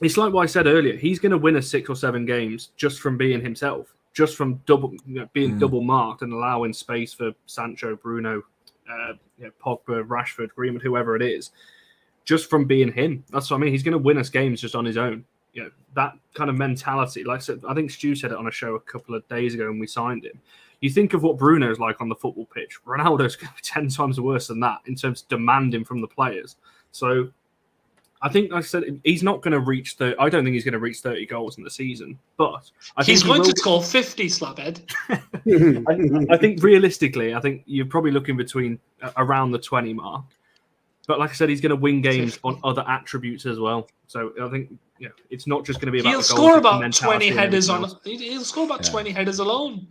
F: It's like what I said earlier. He's going to win 6 or 7 games just from being himself. just from being double marked and allowing space for Sancho, Bruno, Pogba, Rashford, Greenwood, whoever it is, just from being him. That's what I mean. He's going to win us games just on his own. That kind of mentality. Like I said, I think Stu said it on a show a couple of days ago when we signed him. You think of what Bruno's like on the football pitch. Ronaldo's going to be 10 times worse than that in terms of demanding from the players. So I think, like I said, he's not going to reach I don't think he's going to reach 30 goals in the season. But
G: he's going to score 50, Slabhead.
F: I think realistically, I think you're probably looking between around the 20 mark. But like I said, he's going to win games on other attributes as well. So I think it's not just going to be about.
G: He'll score about 20 headers on. He'll score about 20 headers alone.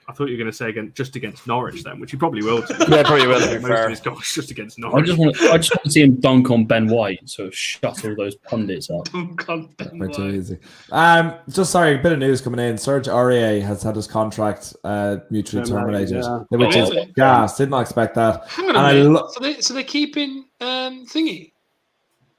F: I thought you were going to say just against Norwich then, which he probably will.
H: Yeah, probably will.
F: Most of his goals just against Norwich.
E: I just want to see him dunk on Ben White, so shut all those pundits up.
G: Dunk on Ben White.
A: Too easy. Sorry, a bit of news coming in. Serge Aurier has had his contract mutually terminated, which is gas. Did not expect that.
G: Hang on a minute. So they're keeping Thingy.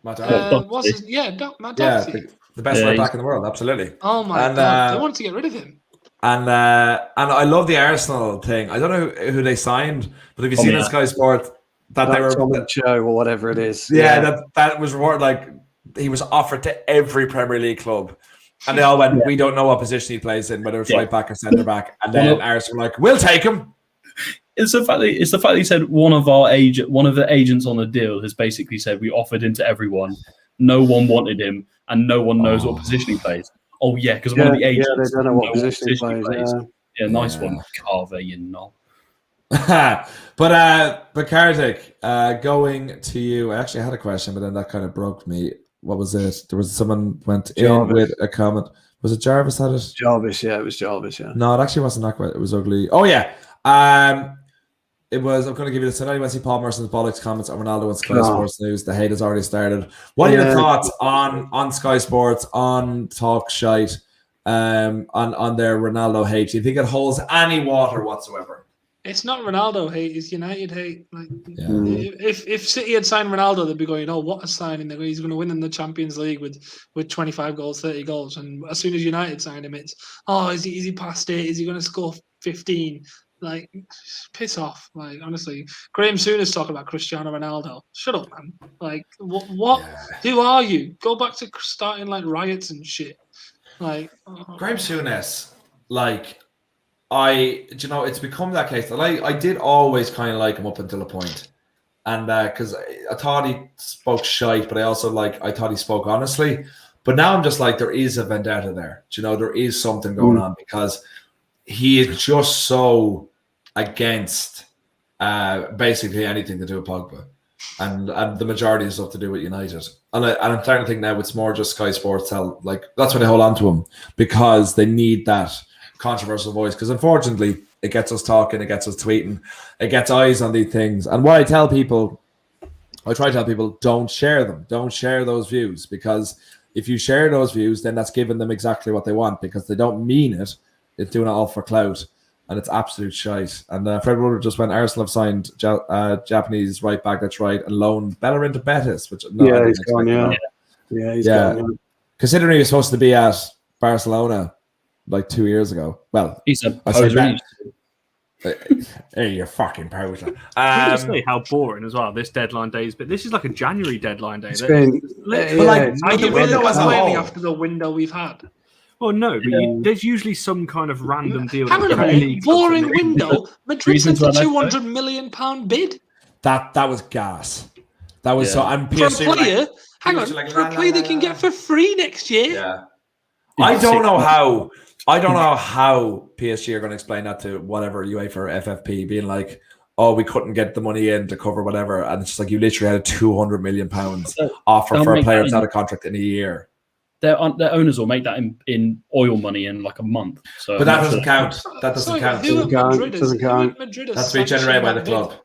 A: Matt
G: Matt Doherty.
A: The best right back in the world, absolutely.
G: Oh my god, they wanted to get rid of him.
A: And I love the Arsenal thing. I don't know who they signed, but have you seen on Sky Sport that they were
D: show or whatever it is?
A: That was reported like he was offered to every Premier League club, and they all went, "We don't know what position he plays in, whether it's right back or centre back." And then Arsenal were like, "We'll take him."
E: It's the fact that he said one of the agents on the deal has basically said we offered him to everyone, no one wanted him, and no one knows what position he plays. Oh yeah, because one of the agents
D: they don't know what position he plays.
E: Yeah, nice one, Carver, you know.
A: But Kartik, going to you. I actually had a question, but then that kind of broke me. What was it? There was someone went in with a comment. Was it Jarvis had it?
D: Jarvis, it was Jarvis, yeah.
A: No, it actually wasn't that quite. It was ugly. Oh yeah. It was. I'm going to give you this. Anyone see Paul Merson's bollocks comments on Ronaldo and Sky Sports News? The hate has already started. What are your thoughts on Sky Sports, on Talk Shite, on their Ronaldo hate? Do you think it holds any water whatsoever?
G: It's not Ronaldo hate; it's United hate. Like, if City had signed Ronaldo, they'd be going, "Oh, what a signing! He's going to win in the Champions League with 25 goals, 30 goals." And as soon as United signed him, it's, "Oh, is he past it? Is he going to score 15?" Like, piss off. Like, honestly, Graham Souness talking about Cristiano Ronaldo. Shut up, man. Like, what? Yeah. Who are you? Go back to starting like riots and shit. Like,
A: Graham Souness, like, it's become that case that I did always kind of like him up until a point, and because I thought he spoke shite, but I thought he spoke honestly. But now I'm just like, there is a vendetta there. There is something going on because he is just so against basically anything to do with Pogba, and the majority of stuff to do with United. And I'm starting to think now it's more just Sky Sports that's why they hold on to him, because they need that controversial voice. Because unfortunately, it gets us talking, it gets us tweeting, it gets eyes on these things. And what I try to tell people, don't share them, don't share those views, because if you share those views, then that's giving them exactly what they want, because they don't mean it. It's doing it all for clout, and it's absolute shite. And Fred Woodward just went, Arsenal have signed Japanese right back, that's right, and loaned Bellerin to Betis, which
D: he's gone, he's gone.
A: Considering he was supposed to be at Barcelona like 2 years ago. Well,
E: he's a poser.
A: Hey, you're fucking poser.
F: Can you just say how boring as well this deadline day is? But this is like a January deadline day.
G: Are you really complaining after the window we've had?
F: Well, no, but there's usually some kind of random deal.
G: Hang on a minute, boring window. Madrid sent a £200 million bid.
A: That was gas. That was so. I'm
G: for a player. For a player they can get for free next year.
A: Yeah. I don't know how PSG are going to explain that to whatever UEFA or FFP, being like, "Oh, we couldn't get the money in to cover whatever," and it's just like you literally had a £200 million offer for a player that's out of contract in a year.
E: Their owners will make that in oil money in like a month. So,
A: but that doesn't count. That doesn't count.
D: Doesn't count.
A: That's to be generated by the club.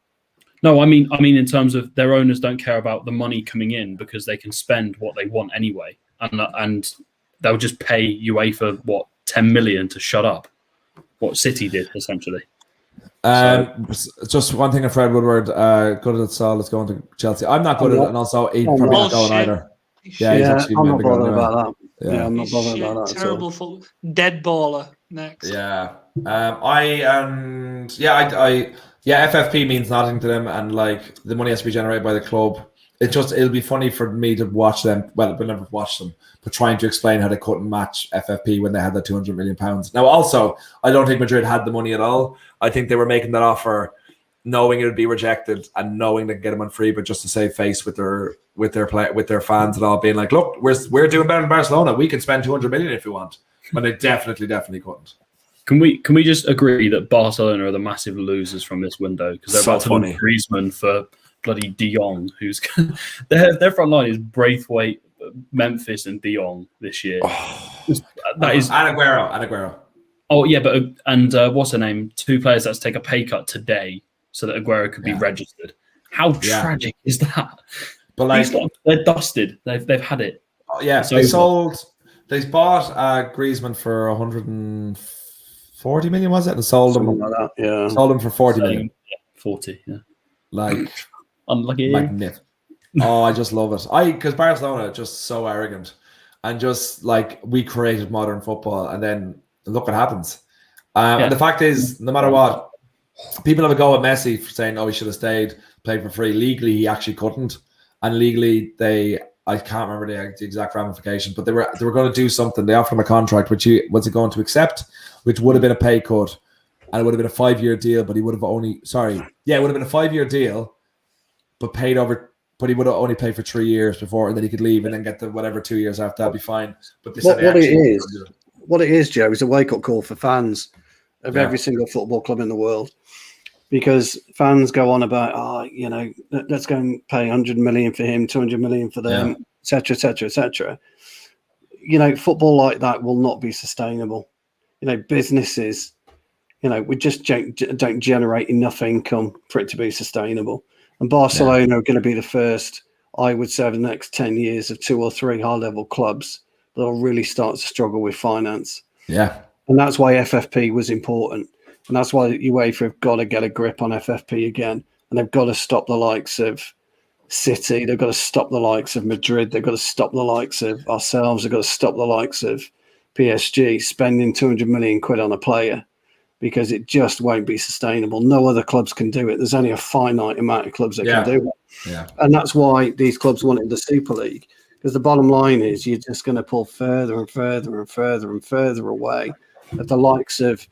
E: No, I mean, in terms of their owners don't care about the money coming in because they can spend what they want anyway, and they'll just pay UEFA 10 million to shut up. What City did essentially.
A: Just one thing on Fred Woodward. Good at Saul. Let's go on to Chelsea. I'm not good at it, and also he's probably not going either.
D: Yeah, I'm not bothered about that. Yeah, I'm not bothered about that.
G: Terrible dead baller. next.
A: Yeah. FFP means nothing to them, and like the money has to be generated by the club. It'll be funny for me to watch them. Well, we'll never watch them, but trying to explain how they couldn't match FFP when they had the £200 million. Now, also, I don't think Madrid had the money at all. I think they were making that offer knowing it would be rejected and knowing they could get them on free, but just to save face with their fans and all, being like, look, we're doing better than Barcelona. We can spend 200 million if we want. But they definitely couldn't.
E: Can we just agree that Barcelona are the massive losers from this window, because they're about to lose Griezmann for bloody De Jong, who's their front line is Braithwaite, Memphis, and De Jong this year. That is
A: Aguero.
E: Oh yeah, but what's her name? 2 players that's take a pay cut today so that Aguero could be registered. How tragic is that?
A: But like
E: they're dusted. They've had it.
A: Yeah, they bought Griezmann for 140 million, was it? And sold him
D: like that. Yeah,
A: sold him for 40 million.
E: 40. Yeah,
A: like
E: unlucky.
A: Magnificent. Oh, I just love it. Because Barcelona are just so arrogant, and just like, we created modern football, and then look what happens. And the fact is, no matter what, people have a go at Messi for saying, "Oh, he should have stayed, played for free." Legally, he actually couldn't, and legally, I can't remember the exact ramification, but they were going to do something. They offered him a contract, which he was going to accept, which would have been a pay cut, and it would have been a 5-year deal. But he would have it would have been a 5-year deal, but he would have only paid for 3 years before, and then he could leave and then get the whatever 2 years after. That'd be fine. But
D: what it is, Joe, is a wake-up call for fans of every single football club in the world, because fans go on about, let's go and pay 100 million for him, 200 million for them, etc., etc., etc. Football like that will not be sustainable. Businesses, we just don't generate enough income for it to be sustainable. And Barcelona are going to be the first, I would say, over the next 10 years of 2 or 3 high-level clubs that'll really start to struggle with finance.
A: Yeah.
D: And that's why FFP was important. And that's why UEFA have got to get a grip on FFP again. And they've got to stop the likes of City. They've got to stop the likes of Madrid. They've got to stop the likes of ourselves. They've got to stop the likes of PSG spending 200 million quid on a player, because it just won't be sustainable. No other clubs can do it. There's only a finite amount of clubs that can do it.
A: Yeah.
D: And that's why these clubs wanted the Super League, because the bottom line is you're just going to pull further and further and further and further away at the likes of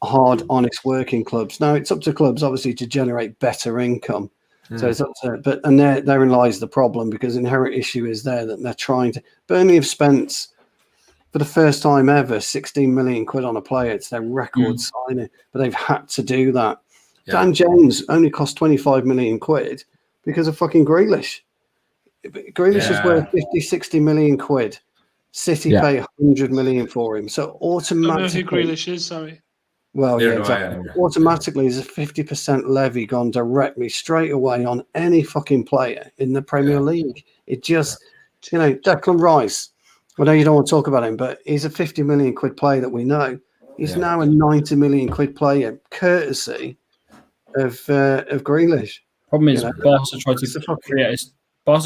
D: hard, honest working clubs. Now, it's up to clubs, obviously, to generate better income. So it's up to, and therein lies the problem, because the inherent issue is there that they're trying to. Burnley have spent, for the first time ever, 16 million quid on a player. It's their record signing, but they've had to do that. Yeah. Dan Jones only cost 25 million quid because of fucking Grealish. Grealish is worth 50, 60 million quid. City pay 100 million for him. So automatically,
G: I don't know who Grealish is, sorry.
D: Well, exactly. Automatically, there's a 50% levy gone directly straight away on any fucking player in the Premier League. It just, Declan Rice, I know you don't want to talk about him, but he's a 50 million quid player that we know. He's now a 90 million quid player, courtesy of Grealish.
E: Problem is, Barca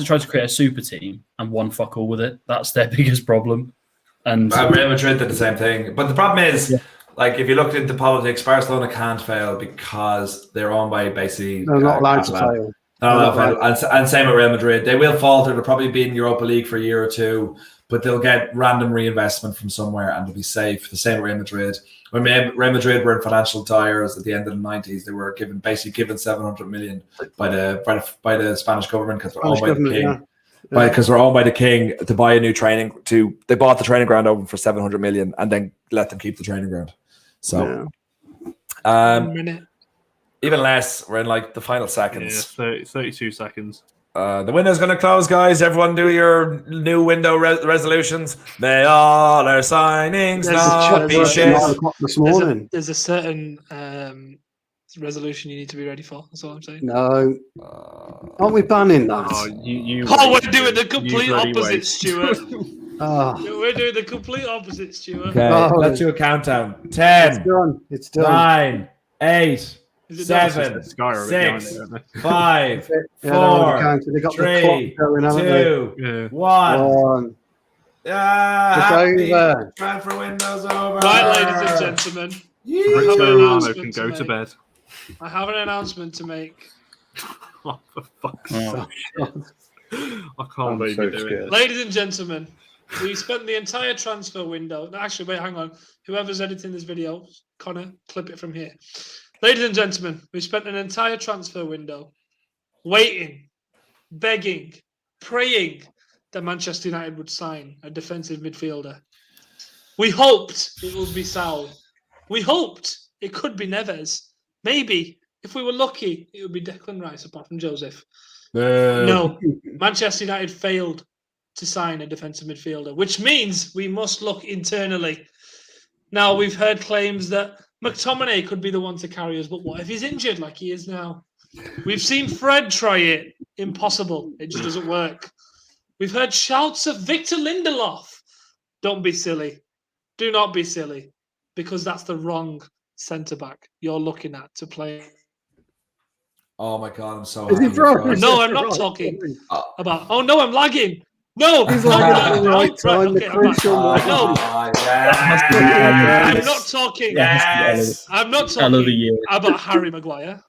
E: tried to create a super team and won fuck all with it. That's their biggest problem. And
A: Real Madrid did the same thing. But the problem is, like, if you looked into politics, Barcelona can't fail because they're owned by basically.
D: They're not allowed to fail.
A: And same with Real Madrid. They will falter. They'll probably be in Europa League for a year or two, but they'll get random reinvestment from somewhere and they'll be safe. The same with Real Madrid. When Real Madrid were in financial tires at the end of the 90s, they were given 700 million by the Spanish government because they're owned by the king. Because they're owned by the king to buy a new they bought the training ground over for 700 million and then let them keep the training ground. So, even less. We're in like the final seconds.
F: Yeah, 32 seconds.
A: The window's going to close, guys. Everyone do your new window resolutions. May all our signings not be shit.
D: This morning.
G: There's a certain resolution you need to be ready for. That's all I'm saying.
D: No. Aren't we banning that?
G: We're doing the complete opposite, Stuart. We're doing the complete opposite, Stuart.
A: Okay, let's do a countdown. 10.
D: It's done.
A: 9, 8. 7, 6, 5, 4, 3, 2, 1.
D: over.
A: Transfer window's over.
G: Right, ladies and gentlemen,
F: Fabrizio Romano
G: announcement
F: can
G: to
F: go to
G: make.
F: bed.
G: I have an announcement to make.
F: Oh, for fuck's
E: Oh,
F: sake. I can't
C: I'm
F: believe
C: so
F: you're doing
C: scared.
F: this.
G: Ladies and gentlemen, we spent the entire transfer window. Actually, wait, hang on. Whoever's editing this video, Connor, clip it from here. Ladies and gentlemen, we spent an entire transfer window waiting, begging, praying that Manchester United would sign a defensive midfielder. We hoped it would be Saul. We hoped it could be Neves. Maybe, if we were lucky, it would be Declan Rice apart from Joseph. No, Manchester United failed to sign a defensive midfielder, which means we must look internally. Now, we've heard claims that McTominay could be the one to carry us, but what if he's injured like he is now? We've seen Fred try it. Impossible. It just doesn't work. We've heard shouts of Victor Lindelof. Don't be silly. Do not be silly, because that's the wrong centre-back you're looking at to play.
A: Oh my god, I'm so
D: Is he
A: happy.
D: frozen?
G: No, I'm not talking about. Oh no, I'm lagging. No,
D: He's
G: no,
D: lagging
G: no,
D: at the
G: no,
D: right
G: right,
D: time, the
G: okay, I'm back.
D: crucial moment.
G: No,
A: yes.
G: I'm not talking.
A: Yes.
G: I'm not
E: Hell of a
G: talking
E: year.
G: about Harry Maguire.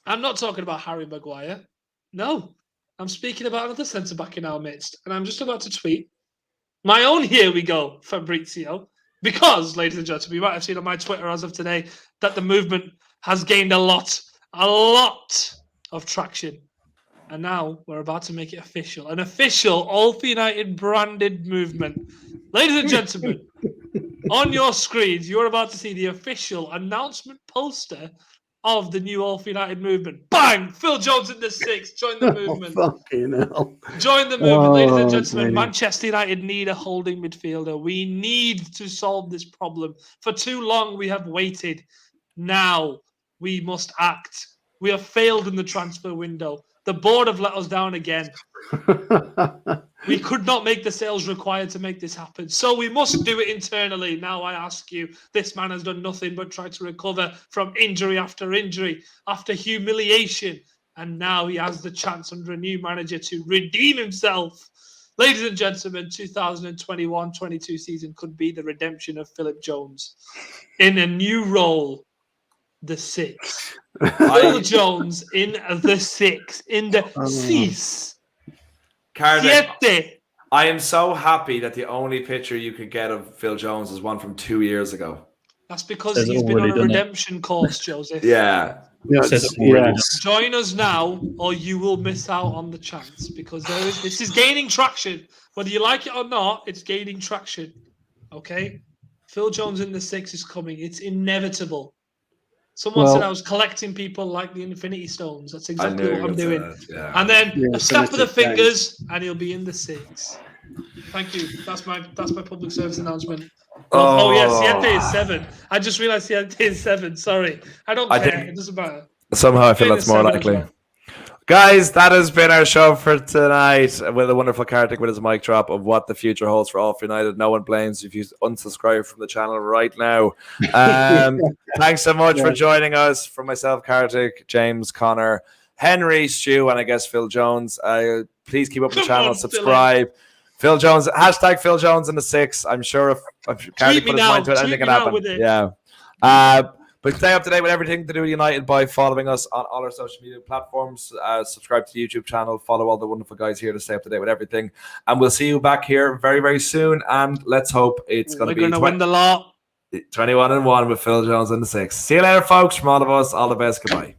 G: I'm not talking about Harry Maguire. No, I'm speaking about another centre back in our midst, and I'm just about to tweet my own "Here we go" Fabrizio, because, ladies and gentlemen, you might have seen on my Twitter as of today that the movement has gained a lot of traction. And now we're about to make it official. An official All for United branded movement. Ladies and gentlemen, on your screens, you're about to see the official announcement poster of the new All for United movement. Bang! Phil Jones in the 6. Join the movement.
D: Fucking hell.
G: Join the movement, ladies and
D: Oh,
G: gentlemen.
D: brilliant.
G: Manchester United need a holding midfielder. We need to solve this problem. For too long, we have waited. Now we must act. We have failed in the transfer window. The board have let us down again. We could not make the sales required to make this happen. So we must do it internally. Now I ask you, this man has done nothing but try to recover from injury, after humiliation. And now he has the chance under a new manager to redeem himself. Ladies and gentlemen, 2021-22 season could be the redemption of Philip Jones in a new role, the 6. Phil Jones in the 6, in the 6. Siete.
A: I am so happy that the only picture you could get of Phil Jones is one from 2 years ago.
G: That's because
E: Says
G: he's been on
E: already
G: a
E: done it.
G: redemption course, Joseph.
A: Yeah.
E: Says it already.
G: Join us now, or you will miss out on the chance, because this is gaining traction. Whether you like it or not, it's gaining traction. Okay? Phil Jones in the 6 is coming. It's inevitable. Someone said I was collecting people like the Infinity Stones. That's exactly what I'm doing. And then a snap of the fingers, and he'll be in the 6. Thank you. That's my public service announcement. Oh yes, Siete is 7. I just realized Siete is 7. Sorry. I don't care. It doesn't matter.
A: Somehow I feel that's more likely. Guys, that has been our show for tonight with a wonderful Kartik with his mic drop of what the future holds for All for United. No one blames if you unsubscribe from the channel right now. Thanks so much for joining us. From myself, Kartik, James, Connor, Henry, Stu, and I guess Phil Jones. Please keep up the channel, subscribe. Phil Jones, hashtag Phil Jones in the 6. I'm sure if Kartik put his mind to it, anything can happen. Yeah. But stay up to date with everything to do with United by following us on all our social media platforms. Subscribe to the YouTube channel. Follow all the wonderful guys here to stay up to date with everything. And we'll see you back here very, very soon. And let's hope it's going to be
G: win the lot.
A: 21-1 with Phil Jones in the 6. See you later, folks. From all of us, all the best. Goodbye.